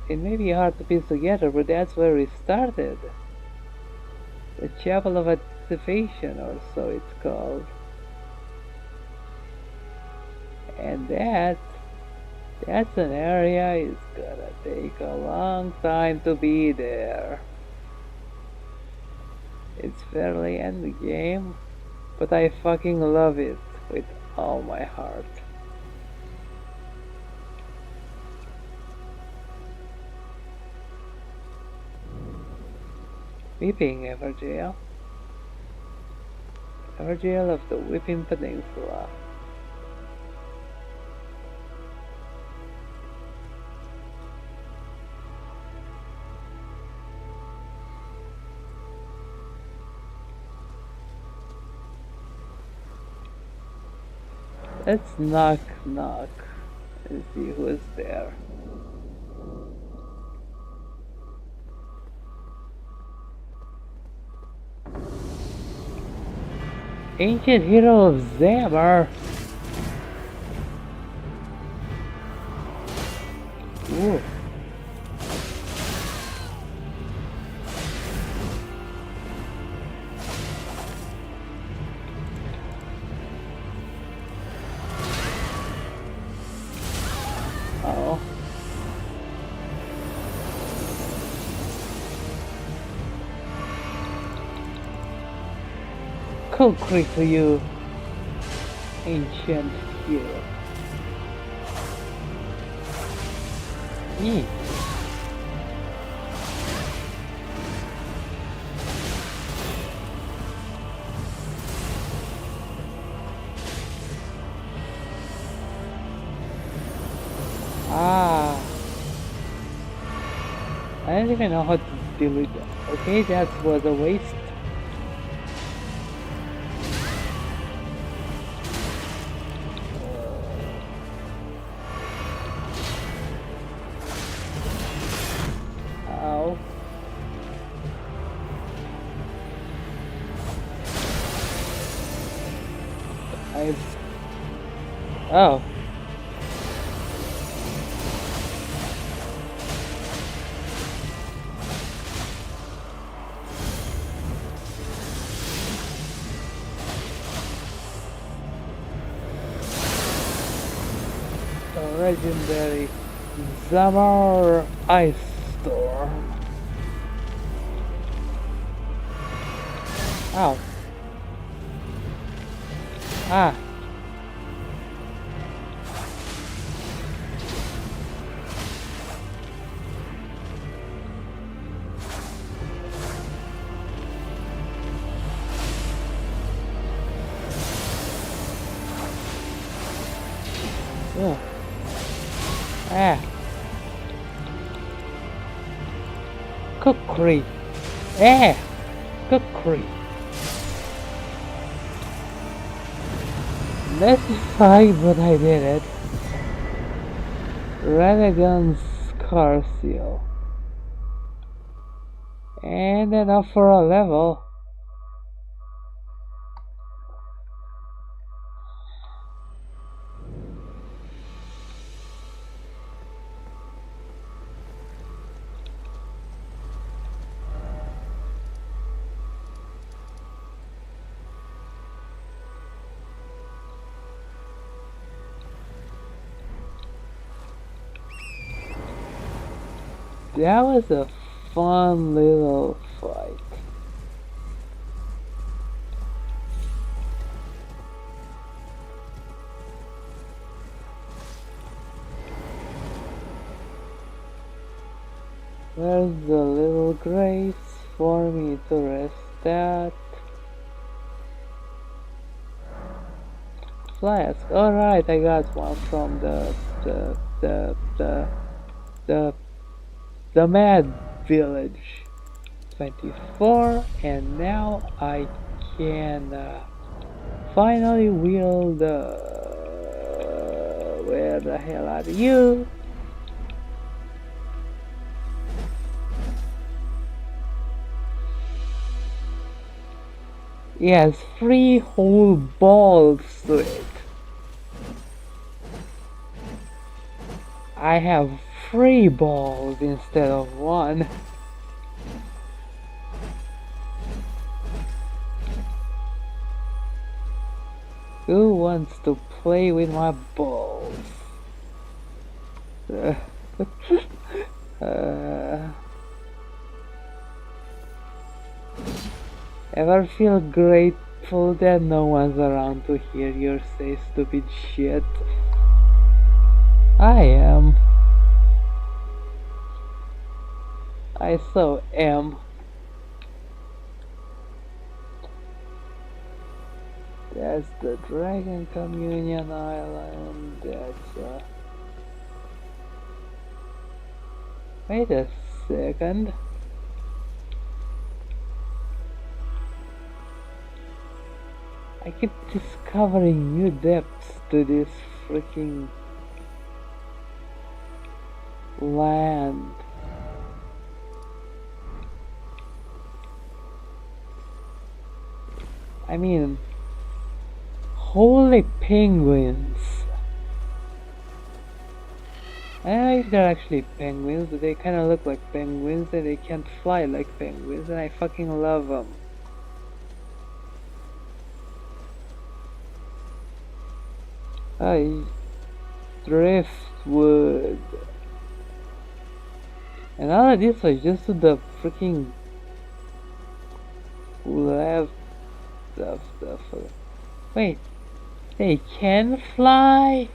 it may be hard to piece together, but that's where we started. The Chapel of Anticipation, or so it's called. And that's an area it's gonna take a long time to be there. It's fairly end game, but I fucking love it with all my heart. Weeping Everjail. Everjail of the Whipping Peninsula. Let's knock and see who's there. Ancient hero of Zamar. Ooh. Oh. Concrete to you, ancient hero. Ah, I don't even know how to deal with that. Okay, that was a waste. Ow. Oh. Legendary Zamar Ice Storm. Ow. Ah. Oh. Ah. crit. Eh! Good crit. That's fine, but I did it. Renegon Scar Seal. And enough for a level. That was a fun little fight. Where's the little grace for me to rest at? Flask. Alright, I got one from the Mad Village. 24, and now I can finally wield where the hell are you? He has 3 whole balls to it. I have 3 balls instead of 1. Who wants to play with my balls? Ever feel grateful that no one's around to hear you say stupid shit? I am. I so am. That's the Dragon Communion Island. That's Wait a second. I keep discovering new depths to this freaking land. I mean, holy penguins. I don't know if they're actually penguins, but they kind of look like penguins and they can't fly like penguins, and I fucking love them. Driftwood. And all of this was just to the freaking left stuff. Wait, they can fly?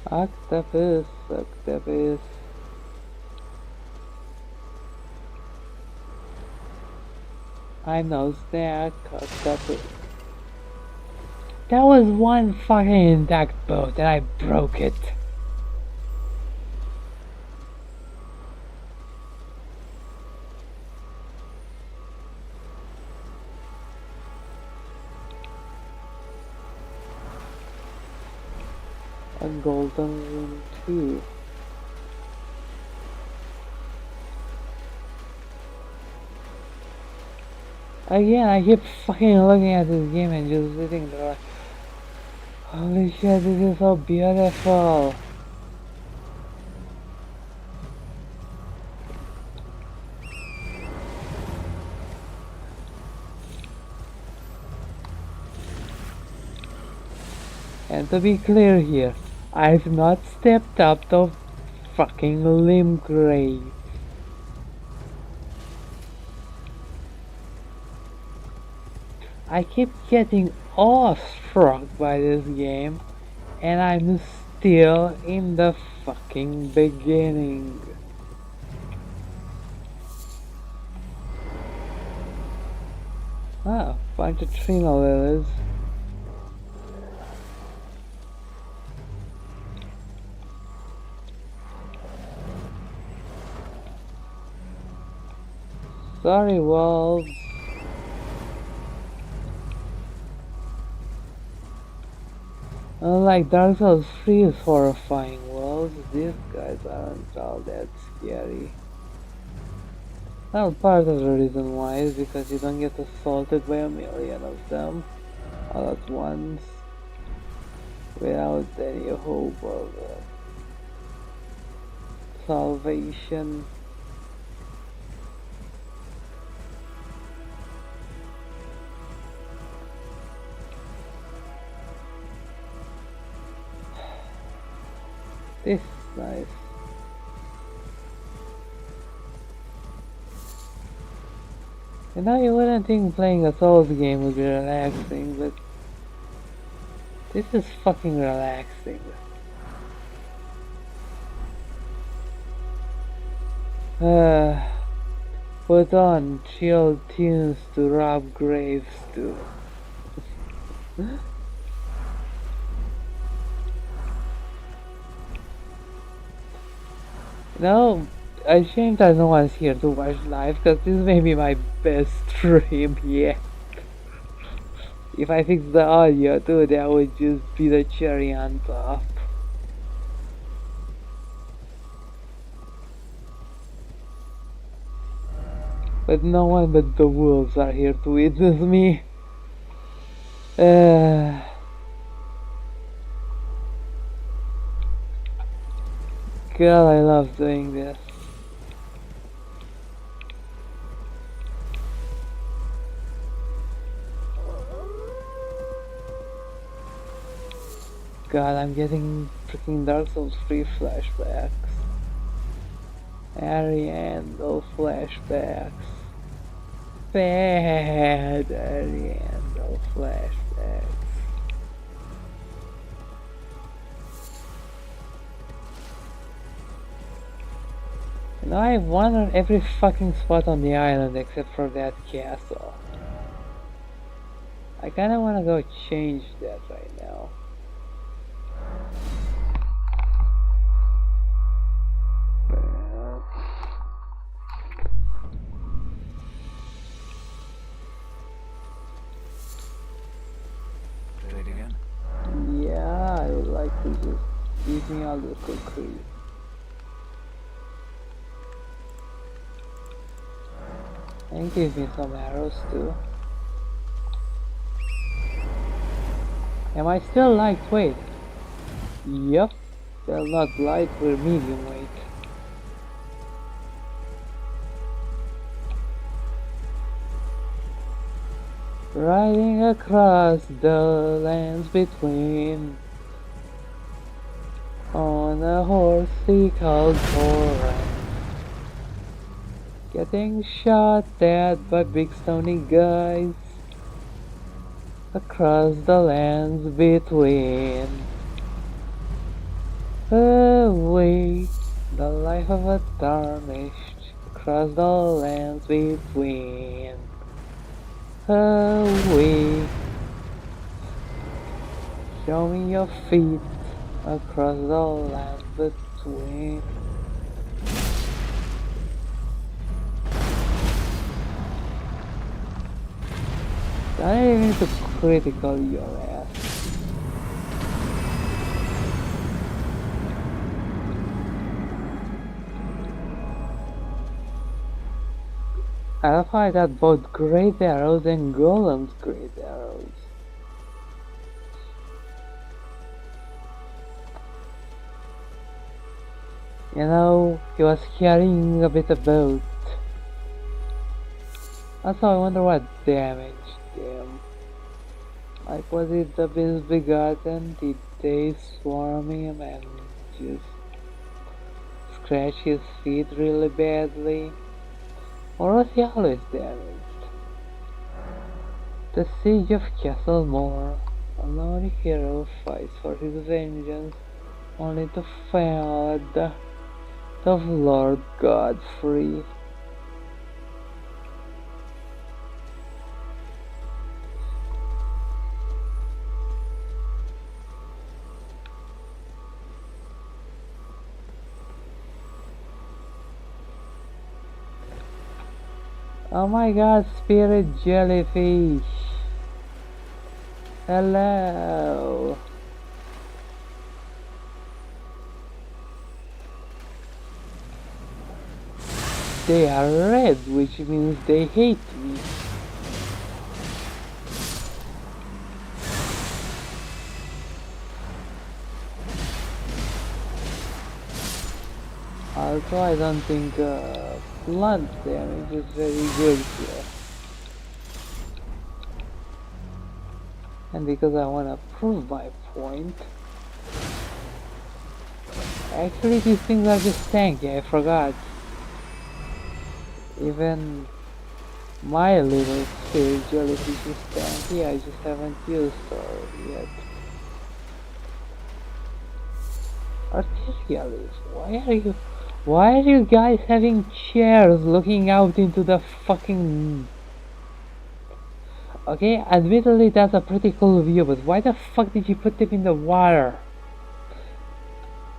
Octopus. I'm no snack, octopus. That was one fucking intact boat and I broke it. A golden room too. Again, I keep fucking looking at this game and just sitting there like, holy shit, this is so beautiful. And to be clear here, I've not stepped up the fucking Limgrave. I keep getting awestruck by this game, and I'm still in the fucking beginning. Ah, bunch of Trina lilies. Sorry, wolves. Unlike Dark Souls 3's horrifying wolves, these guys aren't all that scary. Well, part of the reason why is because you don't get assaulted by a million of them all at once without any hope of salvation. This is nice. You know, you wouldn't think playing a Souls game would be relaxing, but this is fucking relaxing. Put on chill tunes to rob graves too. No, ashamed that no one's here to watch live, because this may be my best stream yet. If I fix the audio too, that would just be the cherry on top. But no one but the wolves are here to witness me. God, I love doing this. God, I'm getting freaking Dark Souls 3 flashbacks. Ariandel flashbacks. Bad Ariandel flashbacks. You know, I've wandered every fucking spot on the island except for that castle. I kinda wanna go change that right now. Do it again. Yeah, I would like to just give me all the cookery. And give me some arrows too. Am I still lightweight? Yup. Well, not light, we're medium weight. Riding across the lands between on a horse he called Torrent. Getting shot at by big stony guys across the lands between. Away, the life of a tarnished across the lands between. Away, show me your feet across the land between. I didn't need to critical your ass. I love how I got both great arrows and Golem's great arrows. You know, he was carrying a bit of both. Also, I wonder what damaged him. Like, was it the Misbegotten? Did they swarm him and just scratch his feet really badly? Or was he always damaged? The Siege of Castle Moor. A lonely hero fights for his vengeance, only to fall at the of Lord Godfrey. Oh my god, spirit jellyfish. Hello. They are red, which means they hate me. Also, I don't think blunt damage is very good here. And because I want to prove my point, actually these things are just tanky, I forgot. Even my little spirit jellyfish is tanky, I just haven't used her yet. Arterialis, why are you guys having chairs looking out into the fucking... Okay, admittedly that's a pretty cool view, but why the fuck did you put them in the water?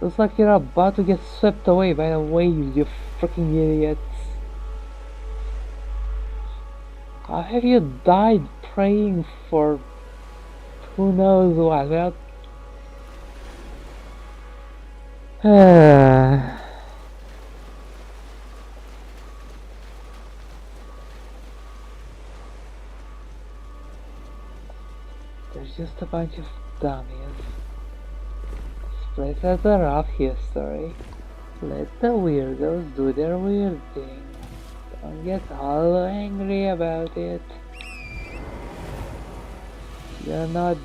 Looks like you're about to get swept away by the waves, you freaking idiots. How have you died praying for who knows what? Well... There's just a bunch of dummies. This place has a rough history. Let the weirdos do their weird thing. Don't get all angry about it. You're not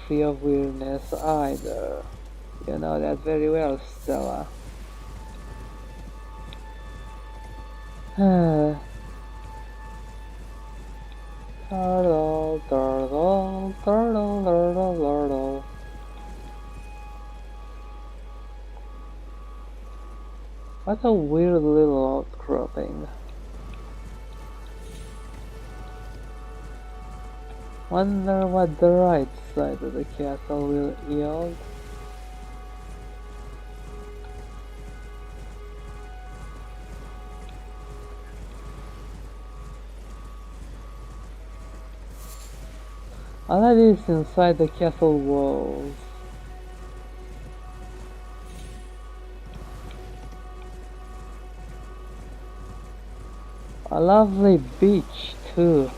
free of weirdness either. You know that very well, Stella. Turtle, turtle, turtle, turtle, turtle. What a weird little outcropping. Wonder what the right side of the castle will yield. All that is inside the castle walls. A lovely beach too.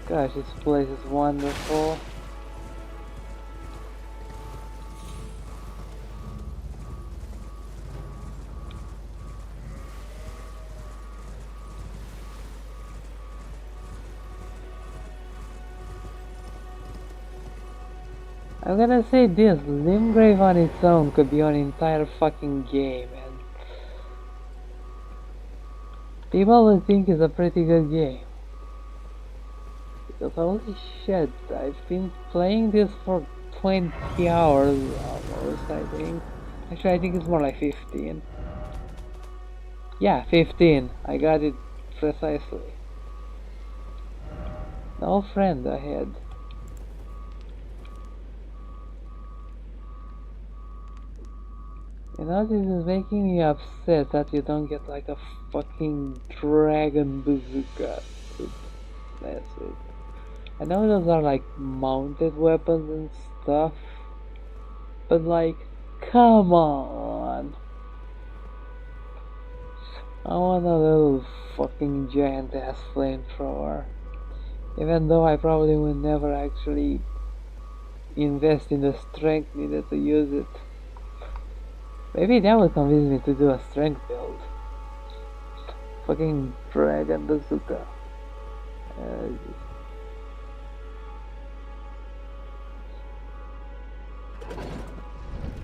Gosh, this place is wonderful. I'm gonna say this, Limgrave on its own could be an entire fucking game, and people would think it's a pretty good game. Because holy shit, I've been playing this for 20 hours almost, I think. Actually, I think it's more like 15. Yeah, 15. I got it precisely. No friend ahead. You know, this is making me upset that you don't get like a fucking dragon bazooka to mess with. I know those are like mounted weapons and stuff, but like, come on. I want a little fucking giant ass flamethrower. Even though I probably will never actually invest in the strength needed to use it. Maybe that would convince me to do a strength build. Fucking dragon bazooka.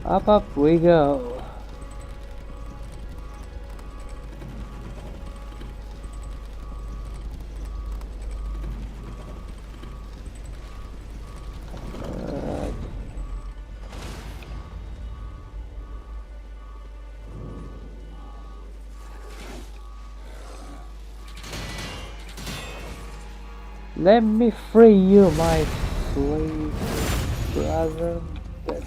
Up we go. Let me free you, my slave brother. that.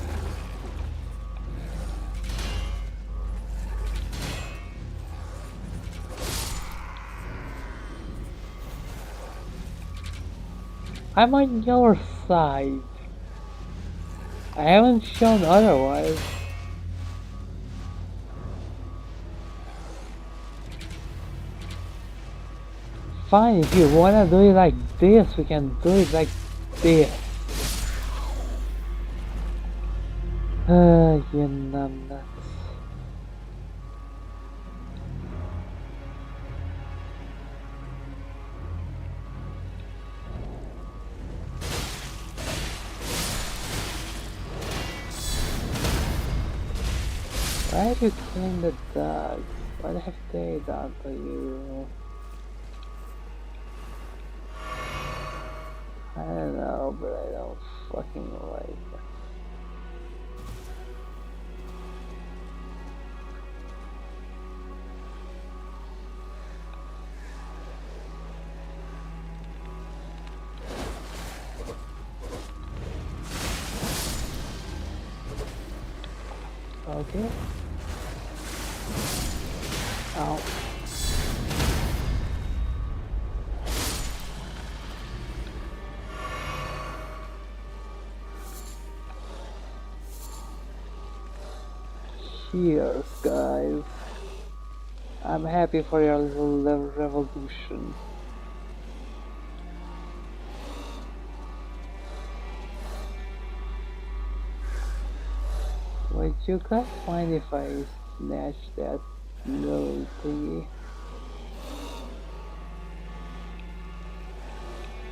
I'm on your side. I haven't shown otherwise. Fine, if you wanna do it like this, we can do it like this. You numbnuts. Why are you killing the dogs? What have they done to you? I don't know, but I don't fucking like it. Okay. Ow. Cheers, guys. I'm happy for your little revolution. Would you guys mind if I snatch that little thingy?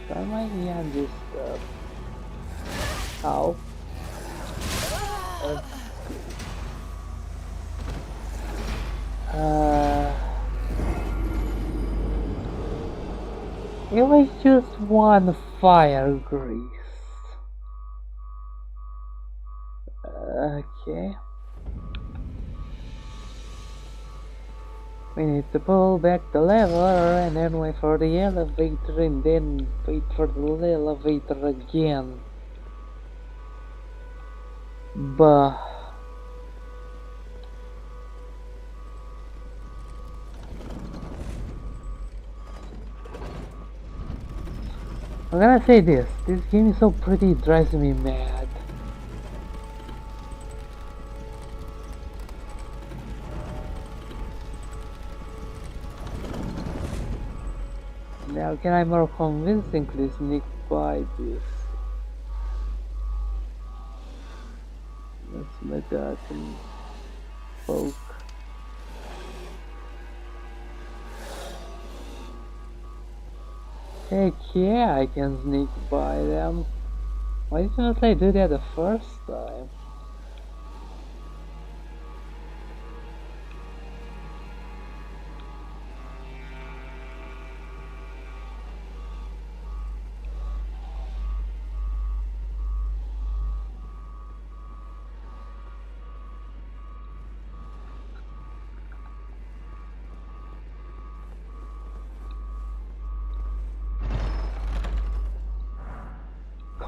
Don't mind me on this stuff. Ow. It was just one fire grease. Okay. We need to pull back the lever and then wait for the elevator and then wait for the elevator again. Bah. I'm gonna say this game is so pretty, it drives me mad. Now can I more convincingly sneak by this? Let's make that some folk. Heck yeah, I can sneak by them. Why didn't I do that the first time?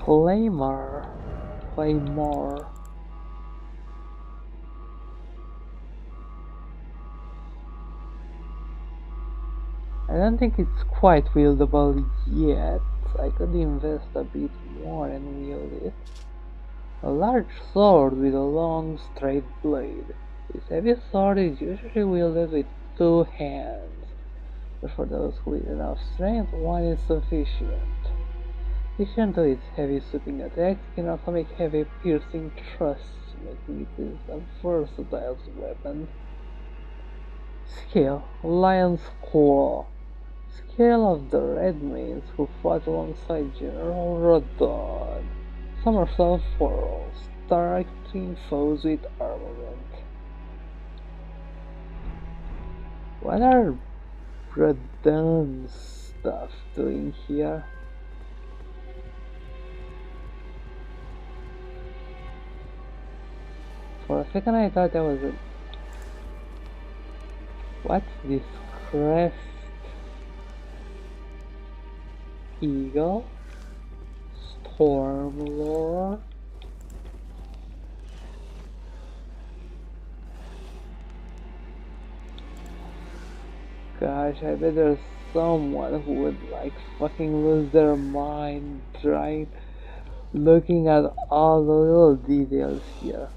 Claymore. I don't think it's quite wieldable yet. I could invest a bit more and wield it. A large sword with a long straight blade. This heavy sword is usually wielded with two hands, but for those who need enough strength, one is sufficient. In addition to its heavy sweeping attacks, it can also make heavy piercing thrusts, making it a versatile weapon. Skill: Lion's Claw. Skill of the Redmanes who fought alongside General Radahn. Somersault Whirl, striking foes with armament. What are Radahn's stuff doing here? For a second I thought that was a... What's this crest? Eagle? Stormlord? Gosh, I bet there's someone who would like fucking lose their mind trying looking at all the little details here.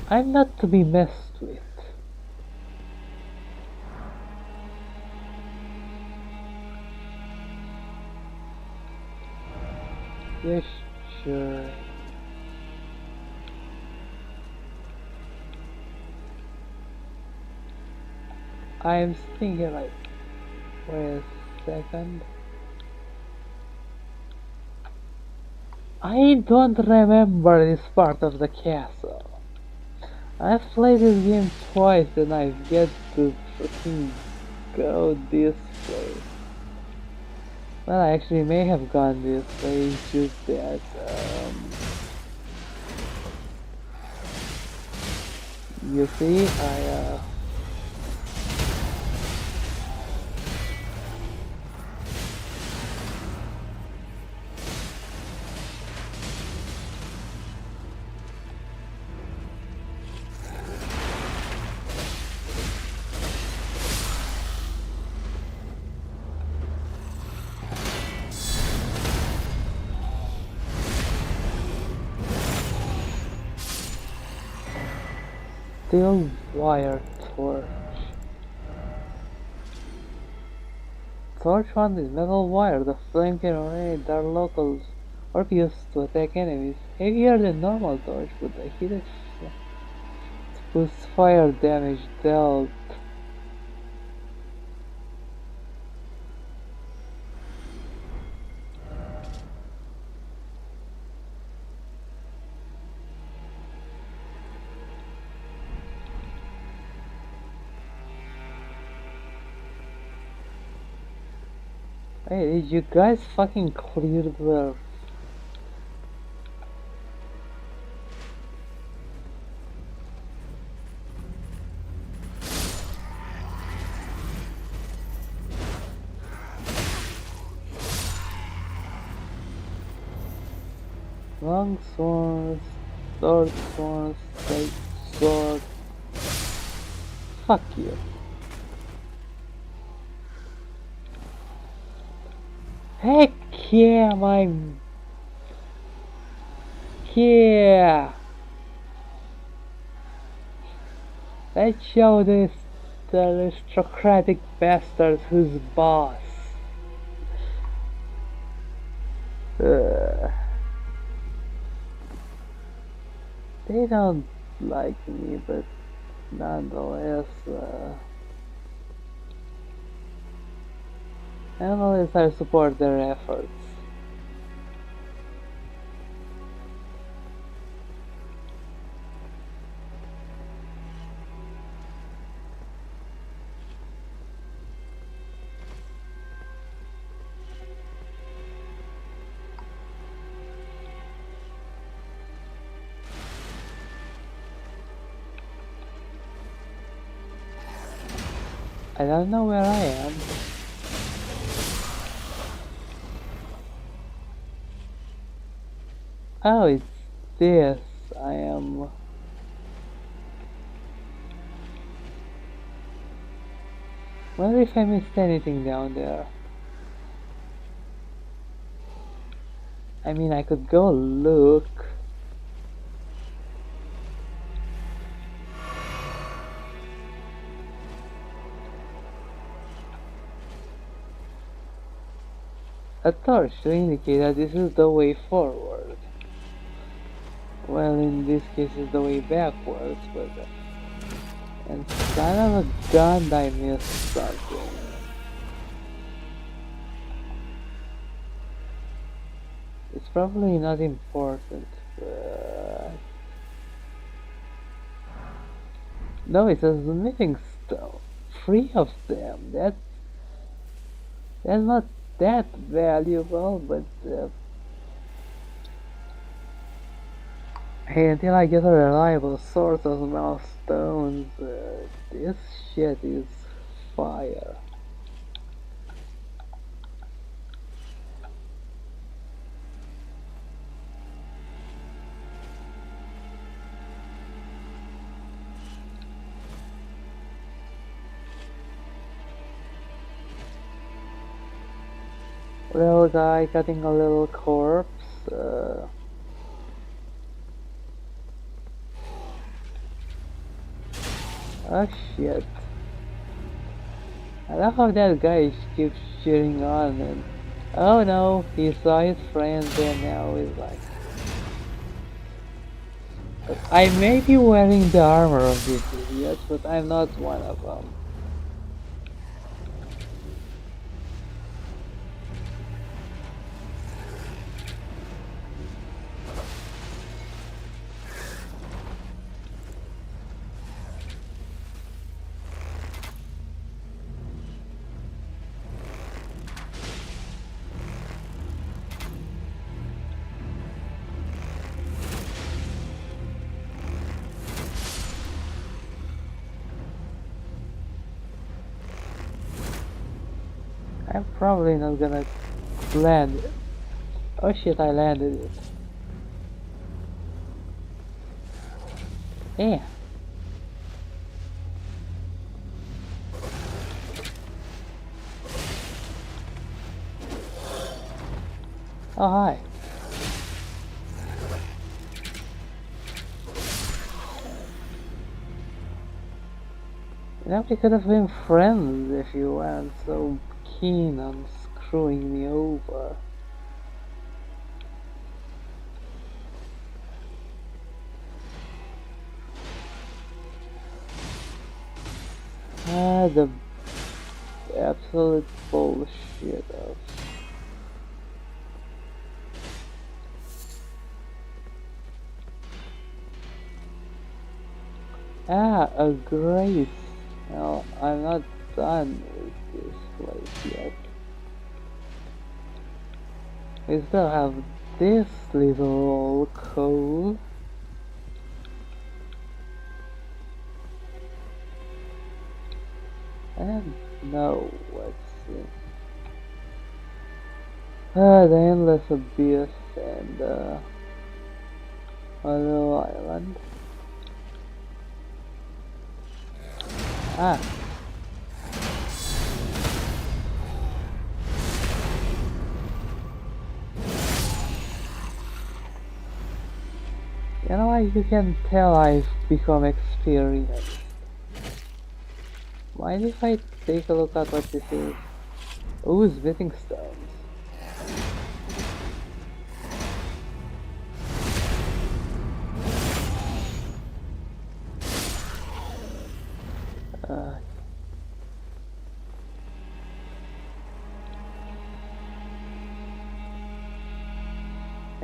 I'm not to be messed with. Yes, sure. I'm sitting here like, wait a second. I don't remember this part of the castle. I've played this game twice and I get to freaking go this way. Well, I actually may have gone this way, it's just that, you see, steel wire torch. Torch one is metal wire. The flame can orient our locals or be used to attack enemies. Heavier than normal torch, but the heated boosts fire damage dealt. Hey, did you guys fucking clear the... long swords, short swords, straight sword. Fuck you. Heck yeah, yeah. Let's show this the aristocratic bastards who's boss. They don't like me, but nonetheless, I support their efforts. I don't know where I am. Oh, it's this. I am... Wonder if I missed anything down there. I mean, I could go look. A torch to indicate that this is the way forward. Well, in this case it's the way backwards, but... And son of a gun, I missed something. It's probably not important, but... No, it says smithing stone. 3 of them. That's not that valuable, but hey, until I get a reliable source of milestones, this shit is fire. Little guy cutting a little corpse. Oh shit. I love how that guy keeps cheering on and oh no, he saw his friends and now he's like I may be wearing the armor of these idiots, but I'm not one of them. I'm probably not gonna land it. Oh shit, I landed it. Yeah. Oh hi. You know, we could have been friends if you weren't so keen on screwing me over. Ah, the absolute bullshit of... Ah, a grace. Well, I'm not done with this place yet. We still have this little cove. And no, what's it? Ah, the endless abyss and a little island. Ah. You know, you can tell I've become experienced. Mind if I take a look at what this is? Ooh, smithing stones.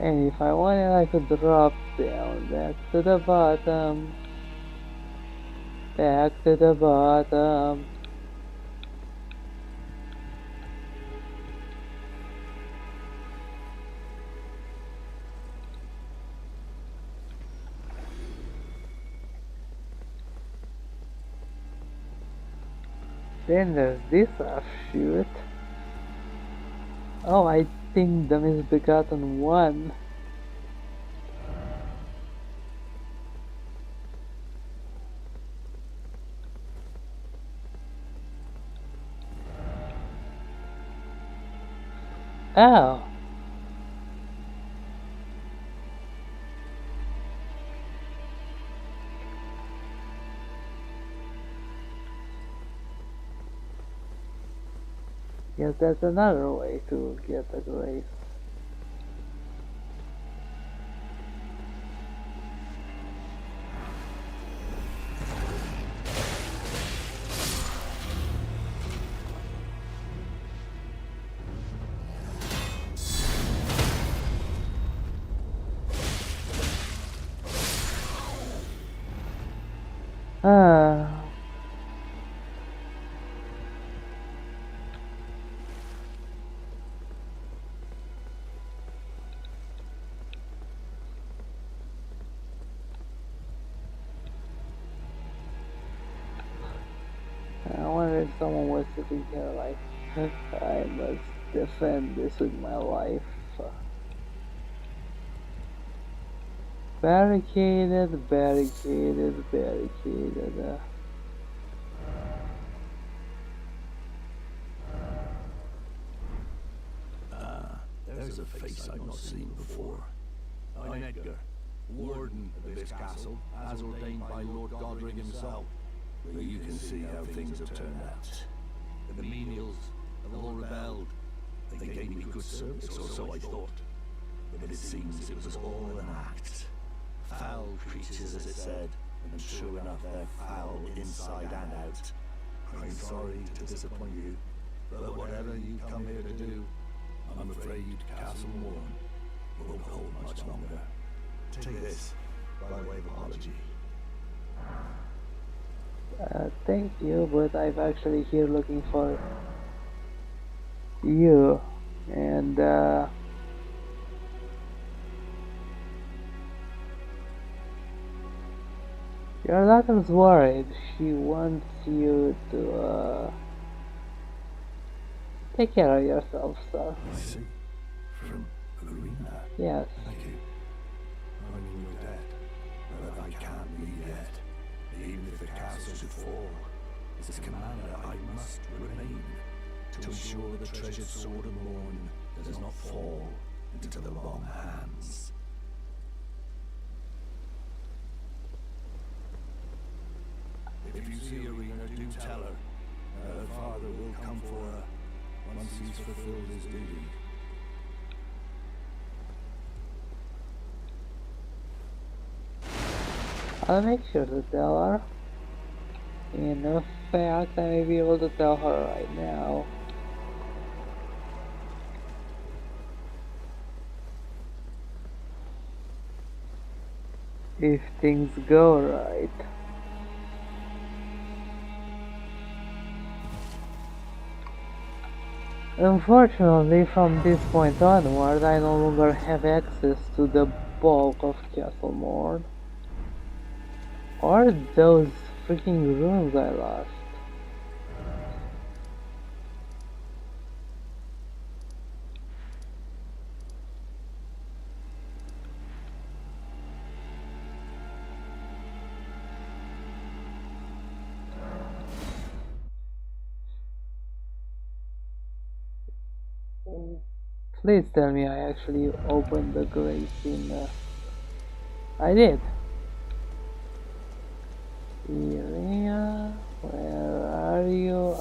And if I wanted, I could drop down back to the bottom. Back to the bottom. Then there's this offshoot. Oh, I think the misbegotten one. Oh. Yes, that's another way to get a grace. Ah. I wonder if someone was sitting here like, I must defend this with my life. Barricaded, barricaded, barricaded. Edgar, warden of this castle, as ordained by Lord Godric himself. But you can see how things have turned out. The menials have all rebelled. They gave me good service, or so I thought. But it seems it was all an act. Foul creatures, as it said, and sure enough, they're foul inside and out. I'm sorry to disappoint you, but whatever you come here to do, I'm afraid Castle Morn won't hold much longer. Take this by way of apology. Thank you, but I'm actually here looking for you, and your daughter's worried. She wants you to take care of yourself, sir. I see. From Arena. Yes. Thank you. I'm in your debt, but I can't leave yet. Even if the castle should fall, as commander, I must remain to ensure the treasured sword of Morn does not fall into the wrong hands. If you see Arena, do tell her her father will come for her once he's fulfilled his duty. I'll make sure to tell her. In fact, I may be able to tell her right now. If things go right. Unfortunately, from this point onward, I no longer have access to the bulk of Castle Morn. Or those freaking runes I lost. Please tell me I actually opened the grace in... I did. Iria, where are you?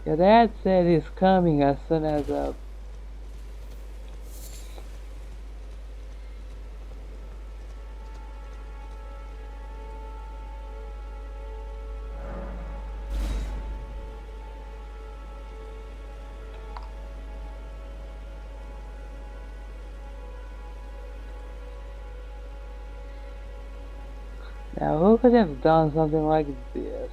Your dad said he's coming as soon as Now, who could have done something like this?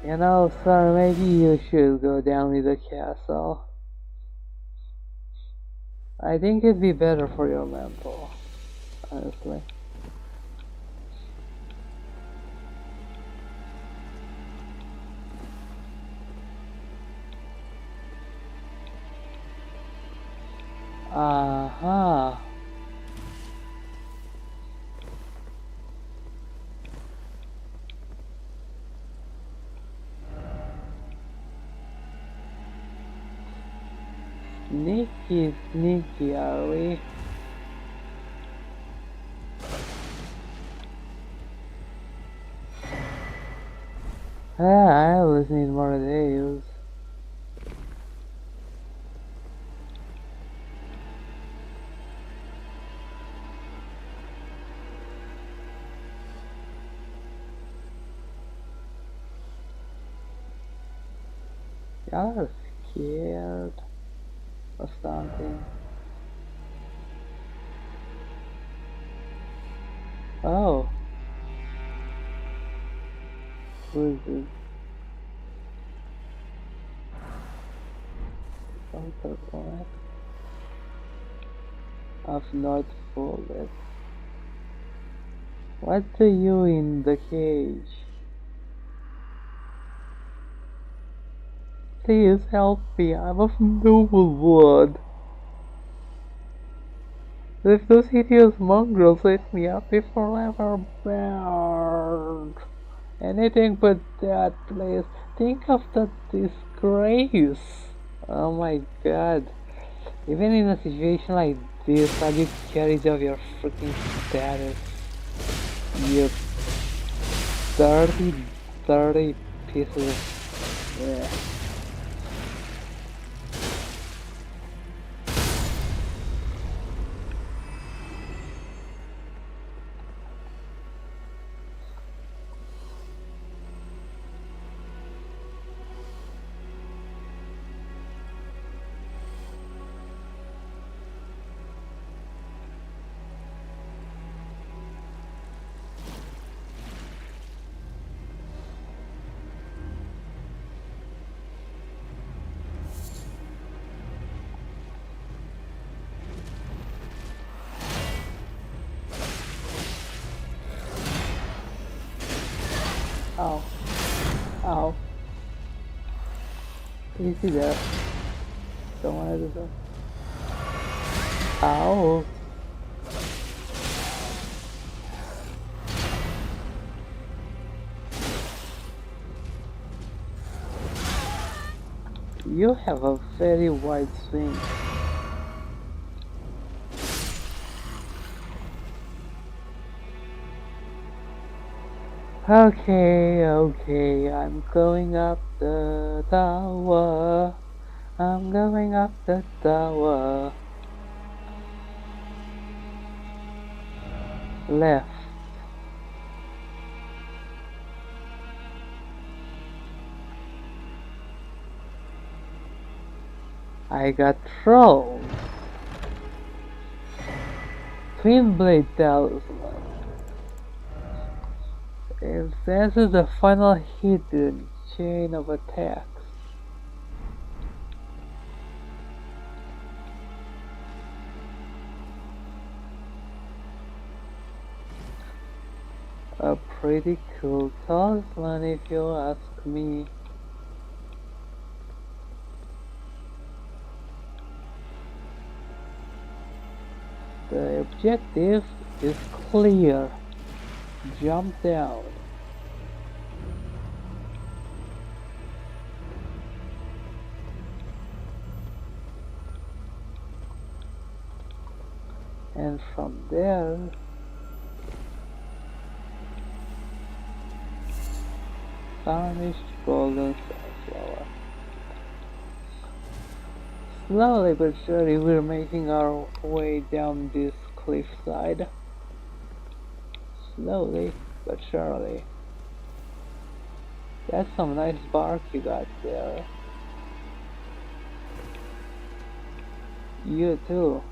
You know, sir, maybe you should go down with the castle. I think it'd be better for your mental, honestly. Uh-huh. Sneaky, sneaky, are we? I always need more of these. Y'all are scared or something. Oh. Who is this? Counter point. Of not full. What do you in the cage? Please help me, I'm of noble blood. If those hideous mongrels let me, I'll be forever burned. Anything but that, please. Think of the disgrace. Oh my god. Even in a situation like this, how do you carry of your freaking status? You dirty, dirty pieces of... Yeah. Ow. Ow. Easy there. Don't wanna do that. Ow. You have a very wide swing. Okay, I'm going up the tower. I'm going up the tower. Left. I got trolled. Twin Blade Talisman. If this is the final hidden chain of attacks. A pretty cool talisman if you ask me. The objective is clear. Jump down. And from there, tarnished golden sunflower. Slowly but surely we're making our way down this cliffside. Slowly but surely. That's some nice bark you got there. You too.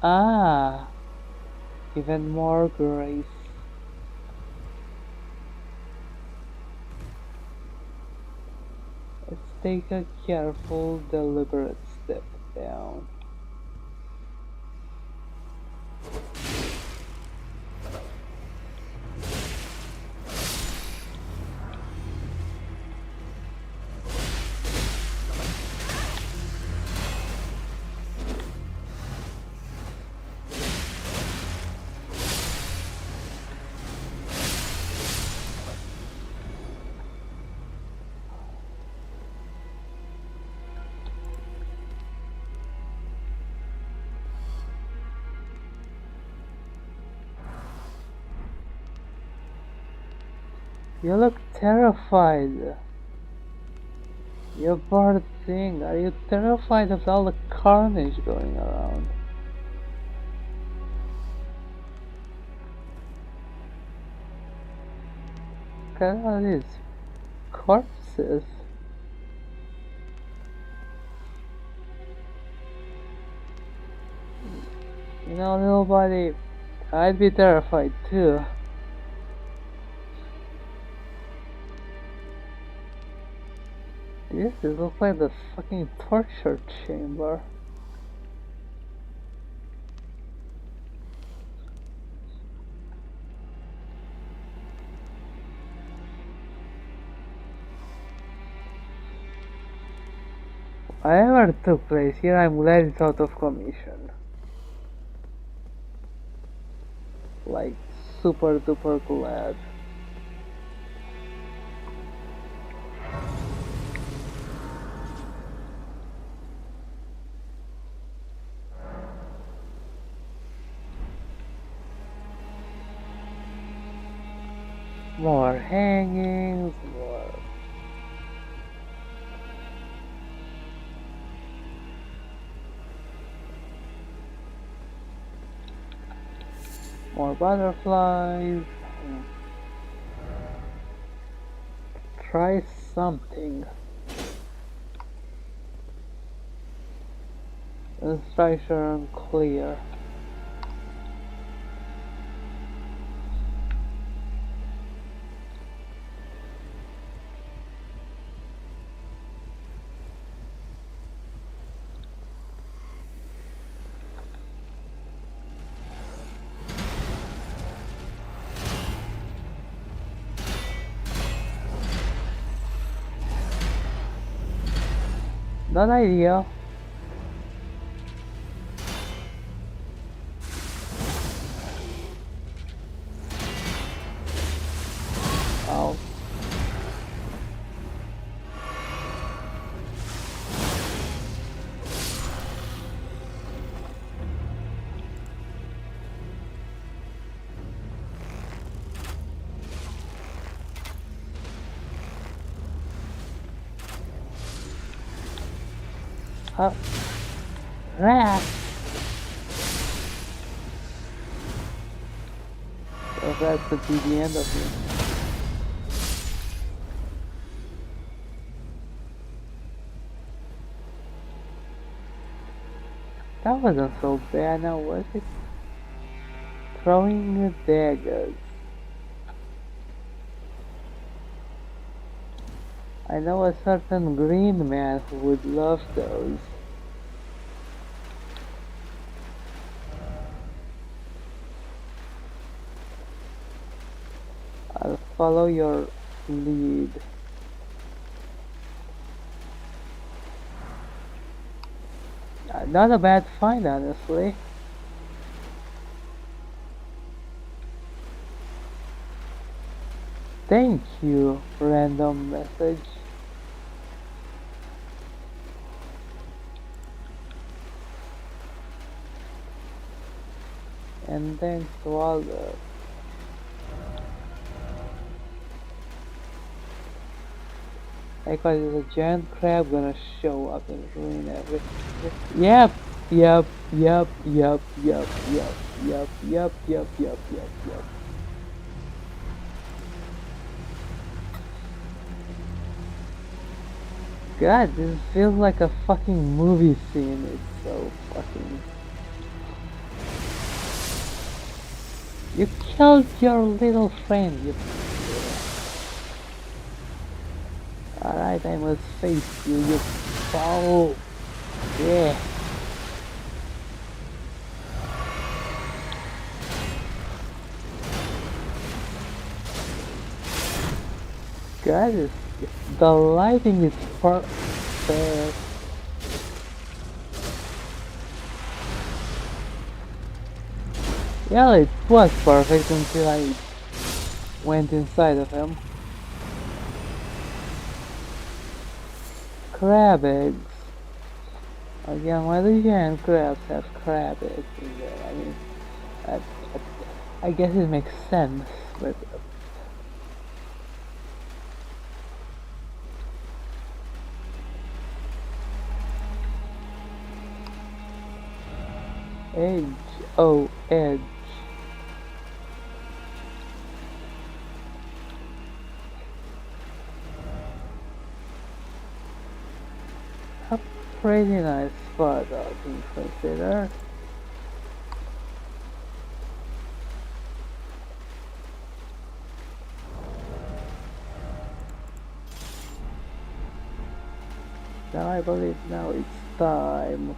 Ah, even more grace. Let's take a careful, deliberate step down. You look terrified. You poor thing, are you terrified of all the carnage going around? Look at all these corpses. You know, little buddy, I'd be terrified too. This looks like the fucking torture chamber. Whatever took place here, I'm glad it's out of commission. Like, super duper glad. More hangings, more. More butterflies. Try something. Instruction clear. Not ideal. Oh. Rat. So that could be the end of it. That wasn't so bad now, was it? Throwing daggers. I know a certain green man who would love those. I'll follow your lead. Not a bad find, honestly. Thank you, random message. And thanks to all the I thought there's a giant crab gonna show up and ruin everything. Yep, yep, yep, yep, yep, yep, yep, yep, yep, yep, yep, yep. God, this feels like a fucking movie scene. It's so fucking... You killed your little friend, you... Alright, I must face you, you foul... Yeah. God, the lighting is perfect. Yeah, it was perfect until I went inside of him. Crab eggs. Again, why do giant crabs have crab eggs in there? I mean, I guess it makes sense, but... Edge. Oh, edge. A pretty nice spot, all things considered. Now I believe now it's time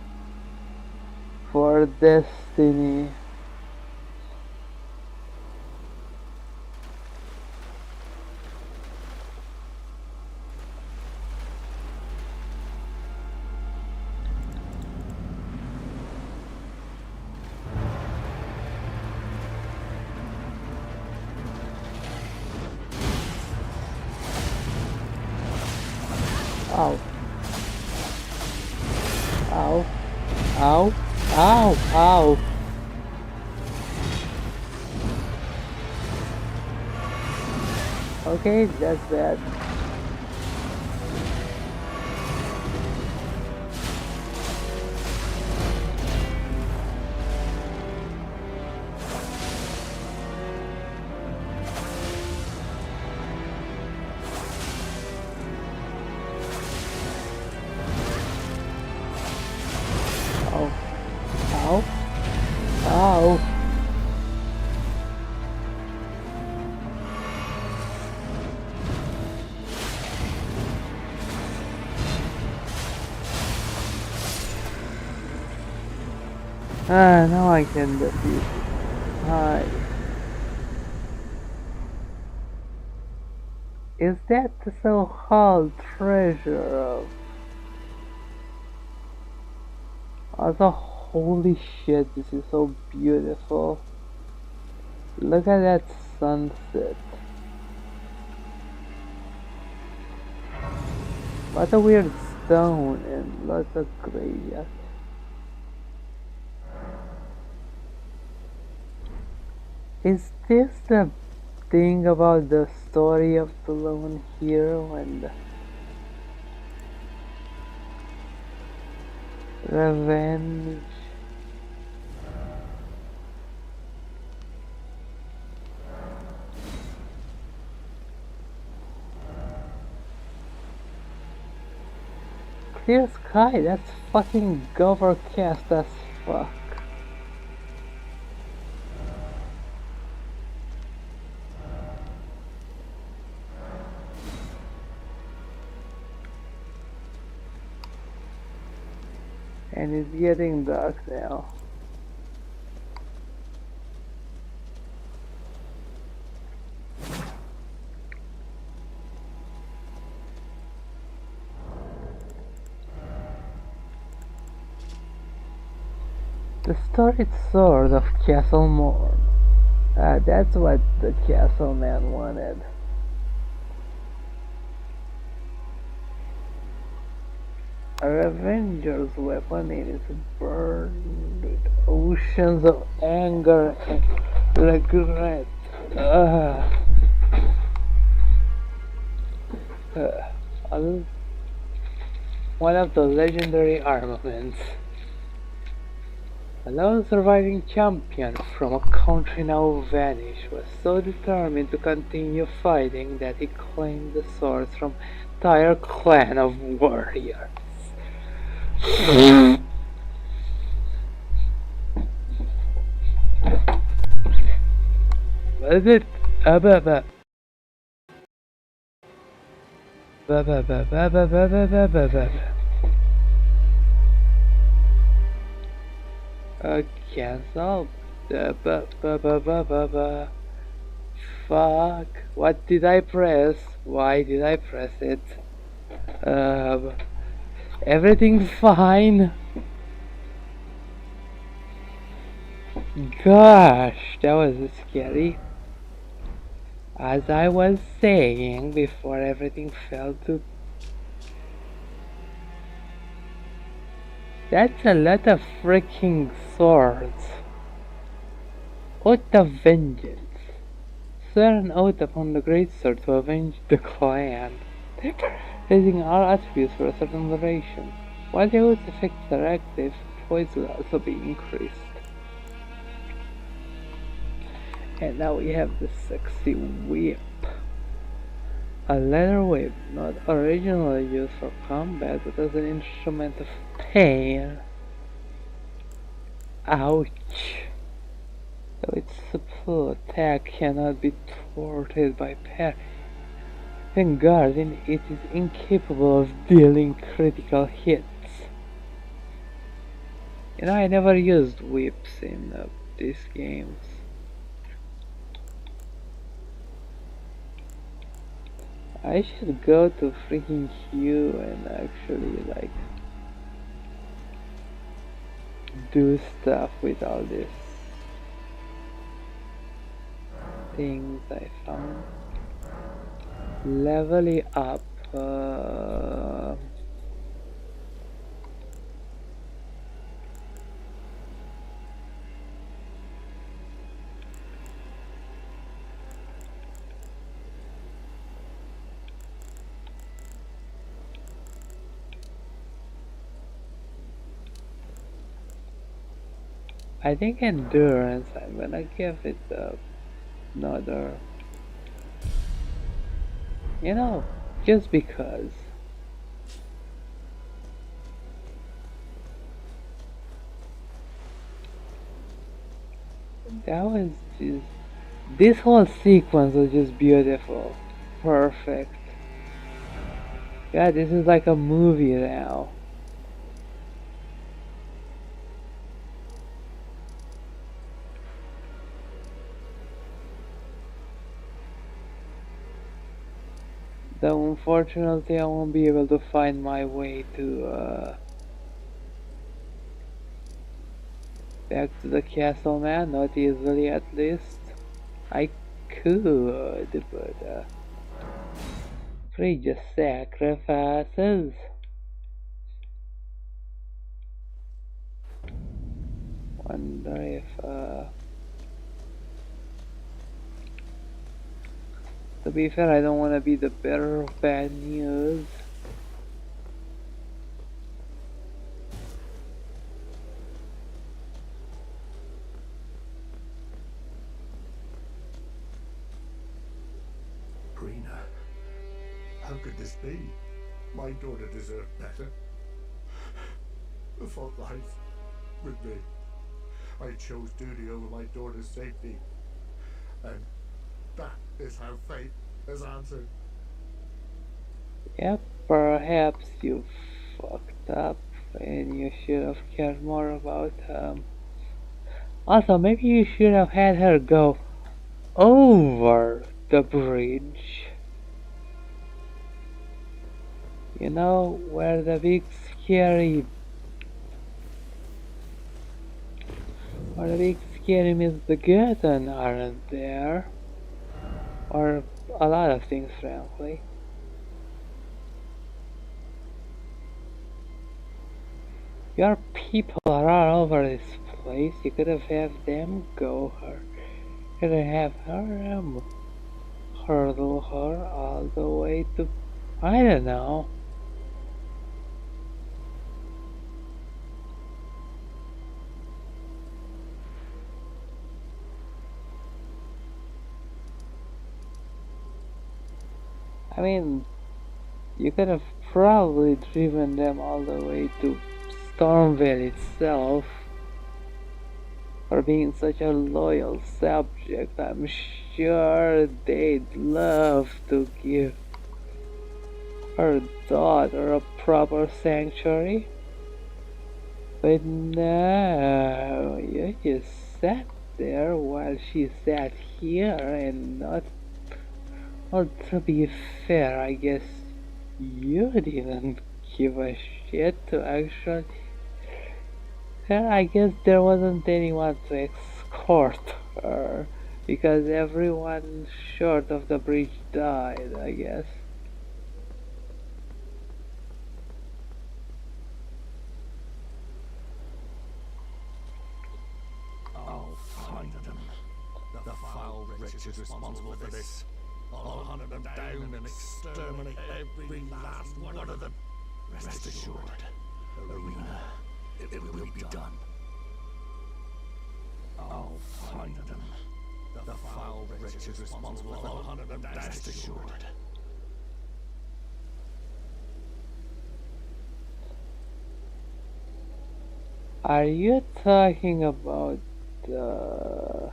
for destiny. Ow. Ow. Ow. Ow. Ow. Okay, that's bad. Ow. Ow. Ow. Ah, now I can defeat it. Hi. Is that the so-called treasure of... Also, holy shit, this is so beautiful. Look at that sunset. What a weird stone and lots of graveyard. Is this the thing about the story of the lone hero and the revenge? Clear sky, that's fucking overcast as fuck. And it's getting dark now. The storied sword of Castle Morn. That's what the castle man wanted. A revenger's weapon, it is burned with oceans of anger and regret. One of the legendary armaments. A lone surviving champion from a country now vanished was so determined to continue fighting that he claimed the swords from an entire clan of warriors. What is it? Cancel. Fuck. What did I press? Why did I press it? Everything's fine. Gosh, that was scary. As I was saying before everything fell to... That's a lot of freaking swords. Oath of Vengeance. Swear an oath upon the Great Sword to avenge the clan, raising all attributes for a certain duration. While the oath's effects are active, poise will also be increased. And now we have the sexy whip. A leather whip, not originally used for combat, but as an instrument of pain. Ouch. Though its support attack cannot be thwarted by parry. Thank God it is incapable of dealing critical hits. You know, I never used whips in these games. I should go to freaking Q and actually like do stuff with all these things I found. Leveling up. I think endurance. I'm gonna give it another. You know, just because. That was just. This whole sequence was just beautiful. Perfect. Yeah, this is like a movie now. Though unfortunately I won't be able to find my way to back to the castle, man, not easily at least. I could, but just sacrifices. Wonder if to be fair, I don't want to be the bearer of bad news. Rena, how could this be? My daughter deserved better. The fault lies with me. I chose duty over my daughter's safety. And that is how fate has answered. Yeah, perhaps you fucked up and you should have cared more about Also, maybe you should have had her go over the bridge. You know, where the big scary Misbegotten aren't there. Or a lot of things, frankly. Your people are all over this place. You could have had them go her. You could have her hurdle her all the way to, I don't know. I mean, you could have probably driven them all the way to Stormvale itself. For being such a loyal subject, I'm sure they'd love to give her daughter a proper sanctuary. But no, you just sat there while she sat here and not. Well, to be fair, I guess you didn't give a shit to actually. Well, I guess there wasn't anyone to escort her because everyone short of the bridge died, I guess. I'll find them. The foul wretches responsible for this. I'll hunt them down and exterminate every last one of them. Rest assured, Arena, it will be done. I'll find them. The foul wretches responsible for hunt them down. Rest assured. Are you talking about the...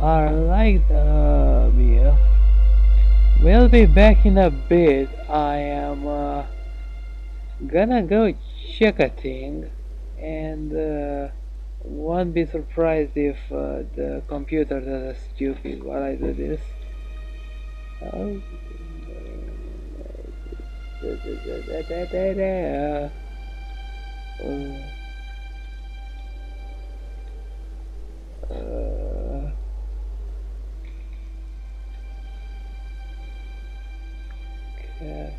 Alright, yeah. We'll be back in a bit. I am gonna go check a thing, and won't be surprised if the computer does stupid while I do this. Oh, uh, okay.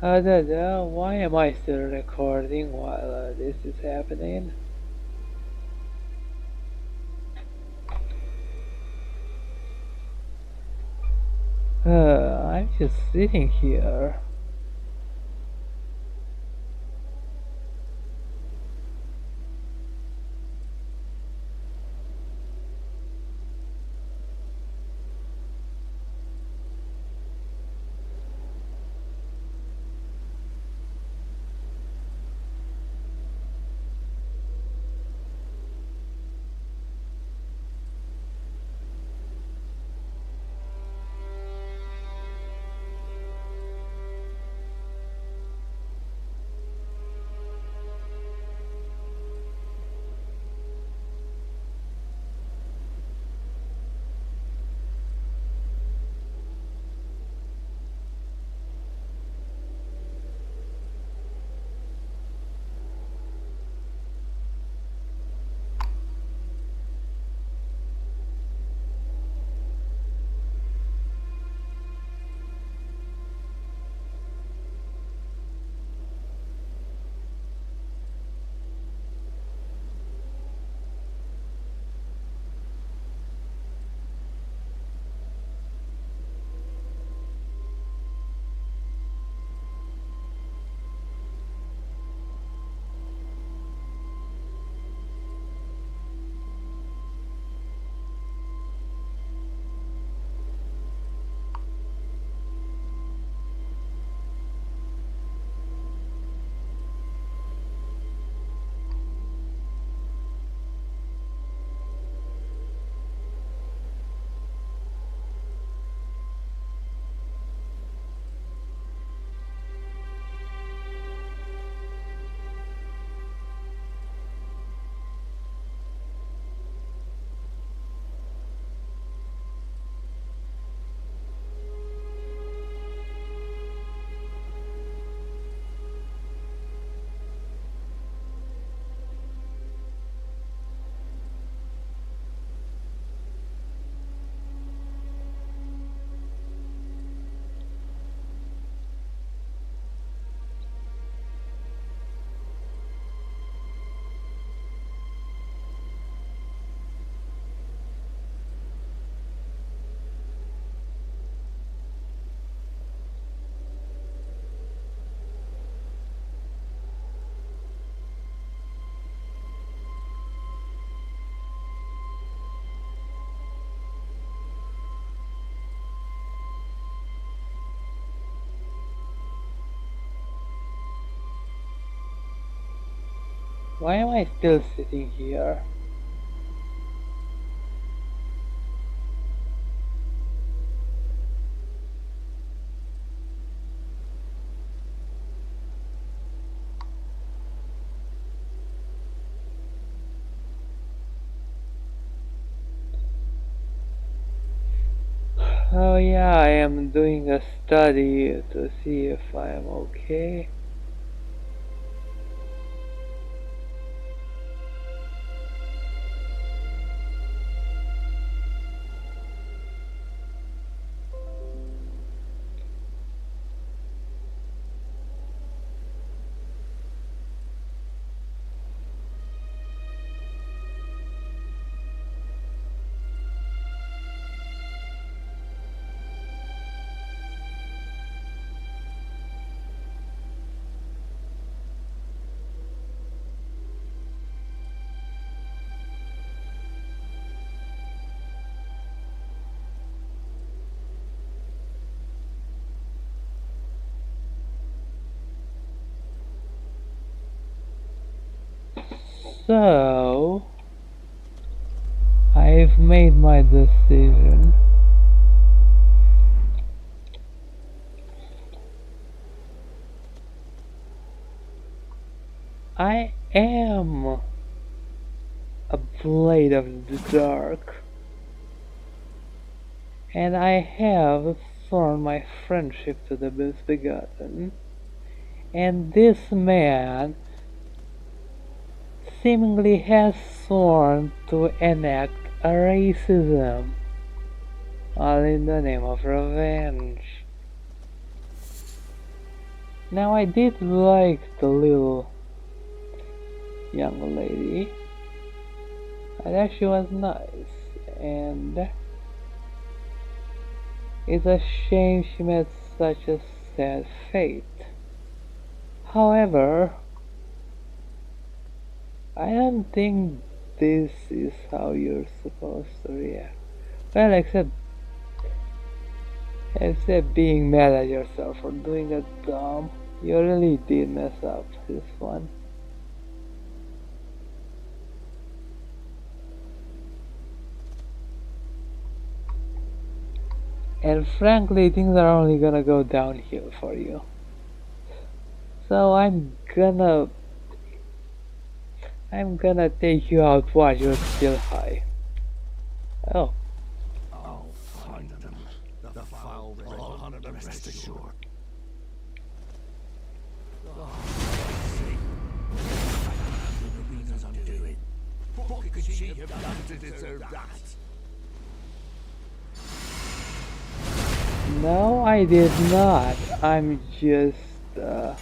Why am I still recording while this is happening? I'm just sitting here. Why am I still sitting here? Oh yeah, I am doing a study to see if I am okay. So, I've made my decision. I am a blade of the dark, and I have sworn my friendship to the misbegotten, and this man seemingly has sworn to enact a racism, all in the name of revenge. Now I did like the little young lady. I thought she was nice, and it's a shame she met such a sad fate. However, I don't think this is how you're supposed to react. Well, except being mad at yourself for doing a dumb, you really did mess up this one. And frankly, things are only gonna go downhill for you. So I'm gonna take you out while you're still high. Oh, I'll find them. The foul red hunter, rest assured. The reasons I'm doing. What could she have done to deserve that? no, I did not. I'm just, ow.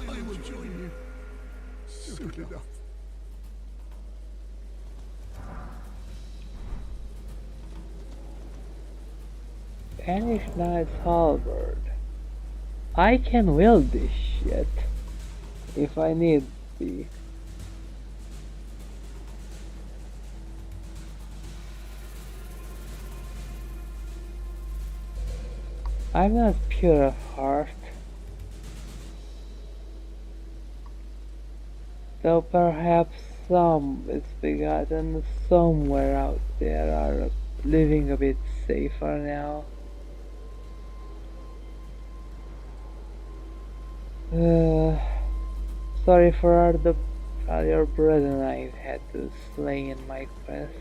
I will join you. Soon enough. Banished Knight's Halberd. I can wield this shit if I need be. I'm not pure of heart, though perhaps some misbegotten somewhere out there are living a bit safer now. Sorry for all your brethren I've had to slay in my quest,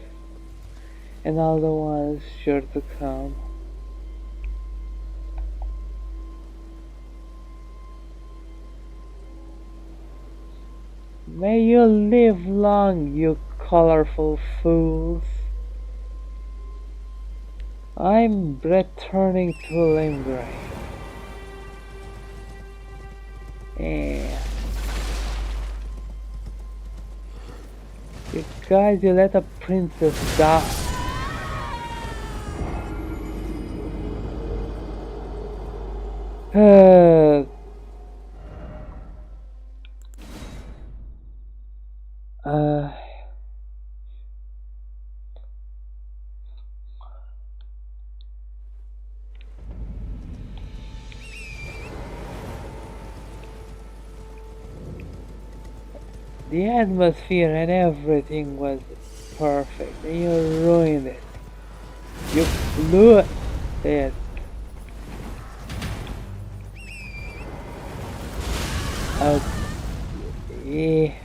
and all the ones sure to come. May you live long, you colorful fools. I'm returning to Limgrave. And you guys, you let a princess die. Uh, The atmosphere and everything was perfect, and you ruined it. You blew it. Okay.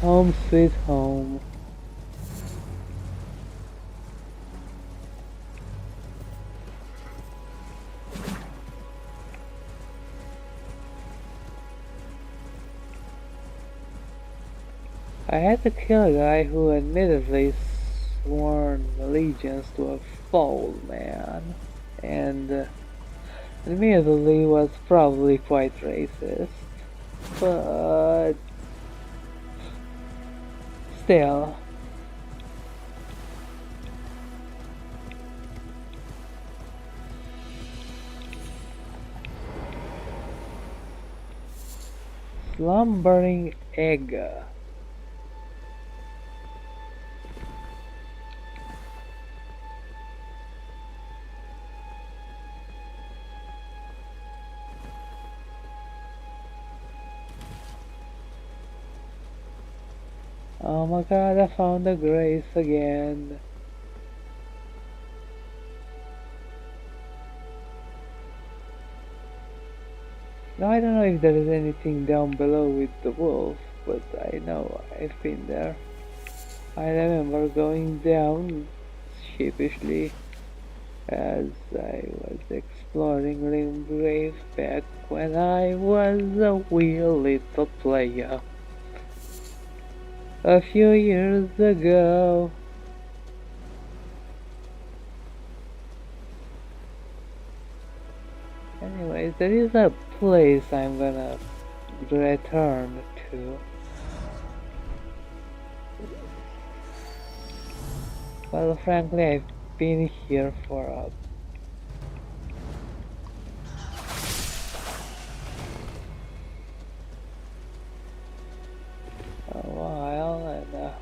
Home sweet home. I had to kill a guy who admittedly sworn allegiance to a foul man, and admittedly was probably quite racist, but still. Slumbering egg. Oh my god, I found the grace again. Now I don't know if there is anything down below with the wolf, but I know I've been there. I remember going down sheepishly as I was exploring Limgrave back when I was a wee little player. A few years ago. Anyways, there is a place I'm gonna return to. Well, frankly, I've been here for a while, and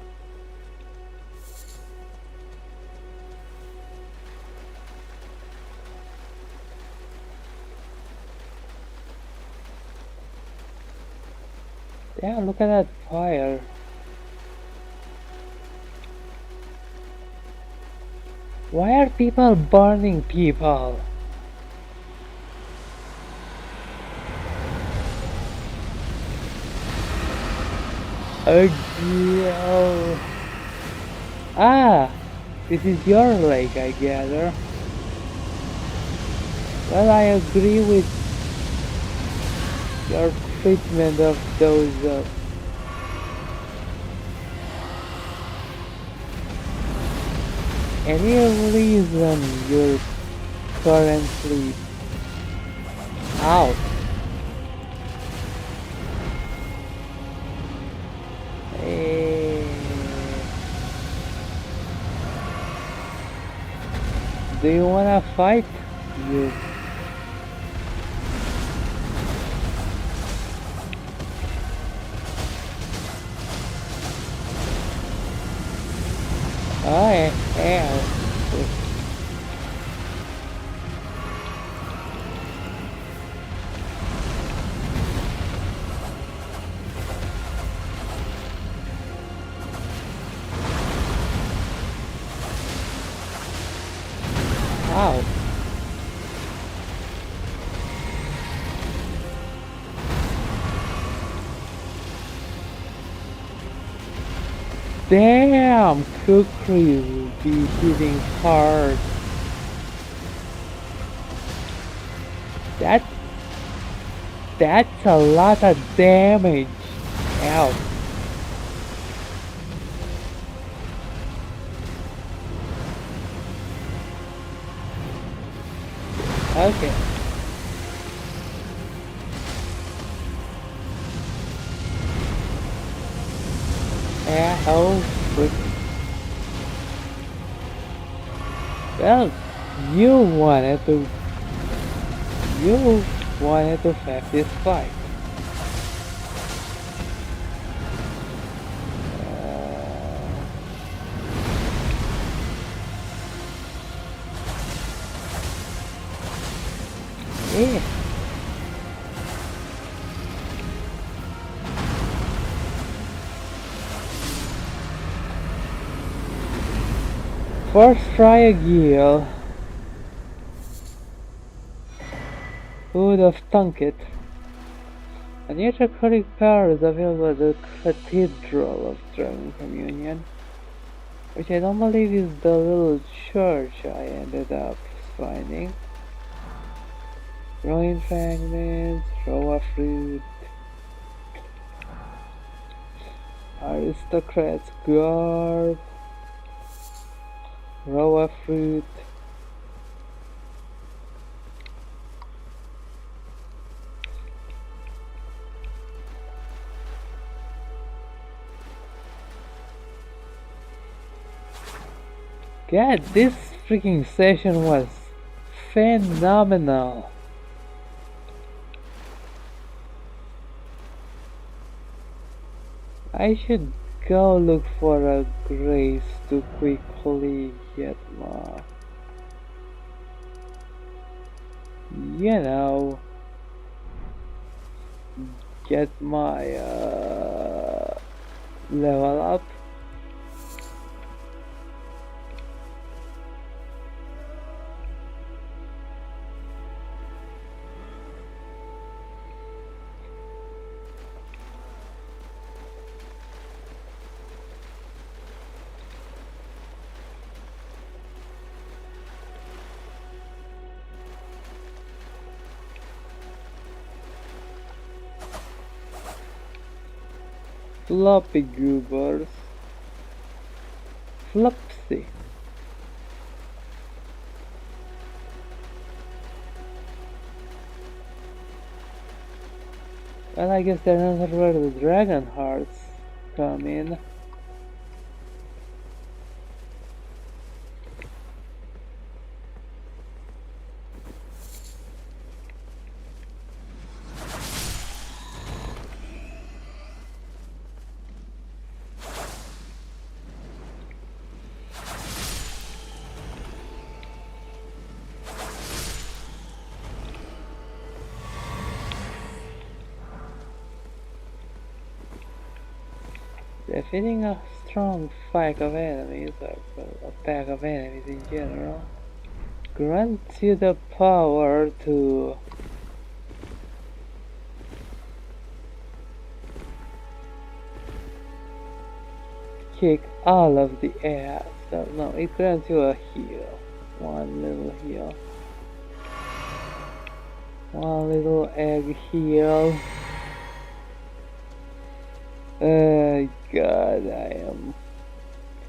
yeah, look at that fire. Why are people burning people? Oh, ah, this is your lake, I gather. Well, I agree with your treatment of those any reason you're currently out? Do you wanna fight? You. Oh yeah. Ow. Damn, Kukri will be hitting hard. That's a lot of damage. Ow. Okay. Yeah, oh, frick. Well, you wanted to have this fight. Eh. First try a Gil. Who would have thunk it? A necrotic power is available at the Cathedral of Dragon Communion, which I don't believe is the little church I ended up finding. Ruin fragments, raw fruit, aristocrats garb, raw fruit. God, this freaking session was phenomenal. I should go look for a grace to quickly get my, you know, get my level up. Floppy goobers. Flopsy. Well, I guess that's not where the dragon hearts come in. Defeating a strong pack of enemies, or a pack of enemies in general, grants you the power to kick all of the ass. So, no, it grants you a heal. One little heal. One little egg heal. God,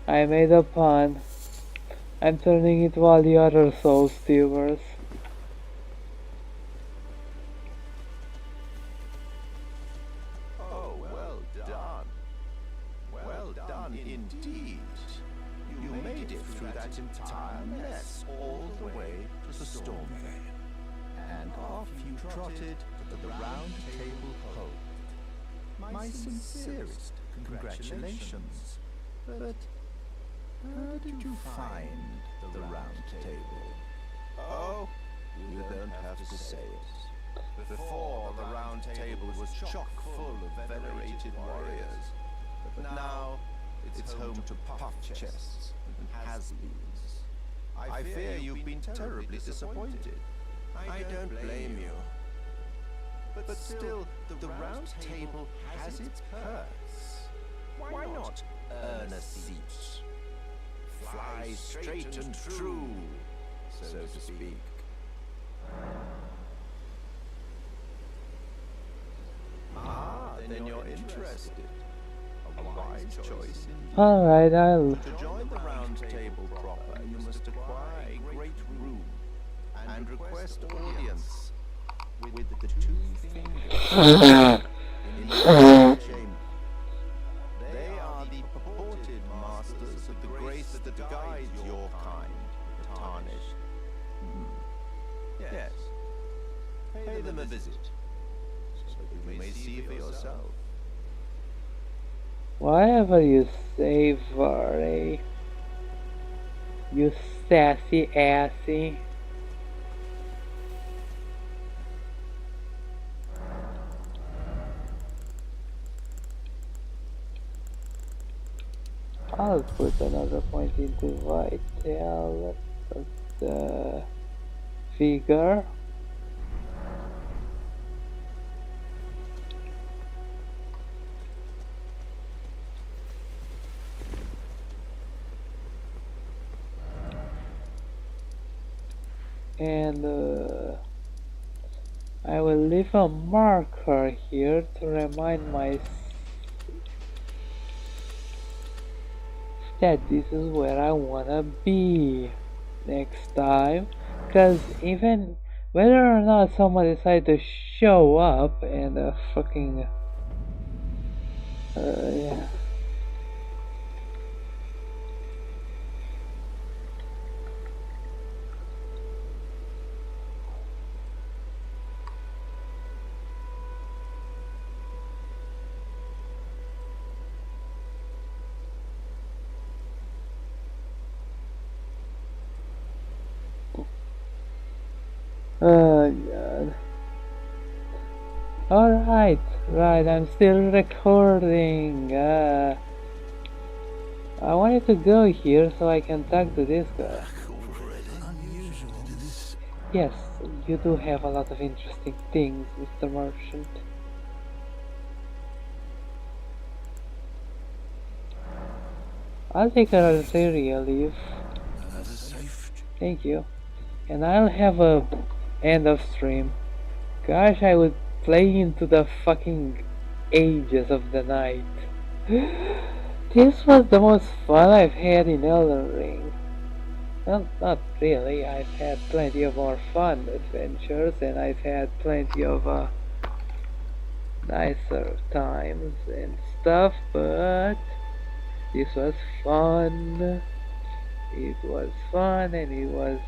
I made a pun. I'm turning into all the other soul stealers. Oh, well done. Well done indeed. You made it through that entire mess all the way to Stormvale. And off you trotted to the Round Table Hold. My sincerest congratulations. But how did you find the Round Table? Oh, you don't have to say it. Before, the Round Table was chock full of venerated warriors. But now, it's home to puff chests and has-beens. I fear you've been terribly disappointed. I don't blame you. But still, the Round Table has its perks. Why not earn a seat? Fly straight and true, so to speak. Ah, then you're interested. A wise choice indeed. Alright, I'll... To join the Round Table proper, you must acquire a great room and request audience with the two fingers in the chamber. They are the purported masters of the grace that guides your kind, the Tarnished. Yes. Pay them a visit, so that you may see for yourself. Whatever you say, Varley. You sassy assy. I'll put another point into Vital of the figure. And I will leave a marker here to remind myself that this is where I wanna be next time, because even whether or not someone decides to show up and fucking yeah. Oh god. Alright, right, I'm still recording. I wanted to go here so I can talk to this guy. Yes, you do have a lot of interesting things, Mr. Merchant. I'll take a cereal leave. Thank you. And I'll have a end of stream. Gosh, I would play into the fucking ages of the night. This was the most fun I've had in Elden Ring. Well, not really. I've had plenty of more fun adventures and I've had plenty of nicer times and stuff, but this was fun. It was fun and it was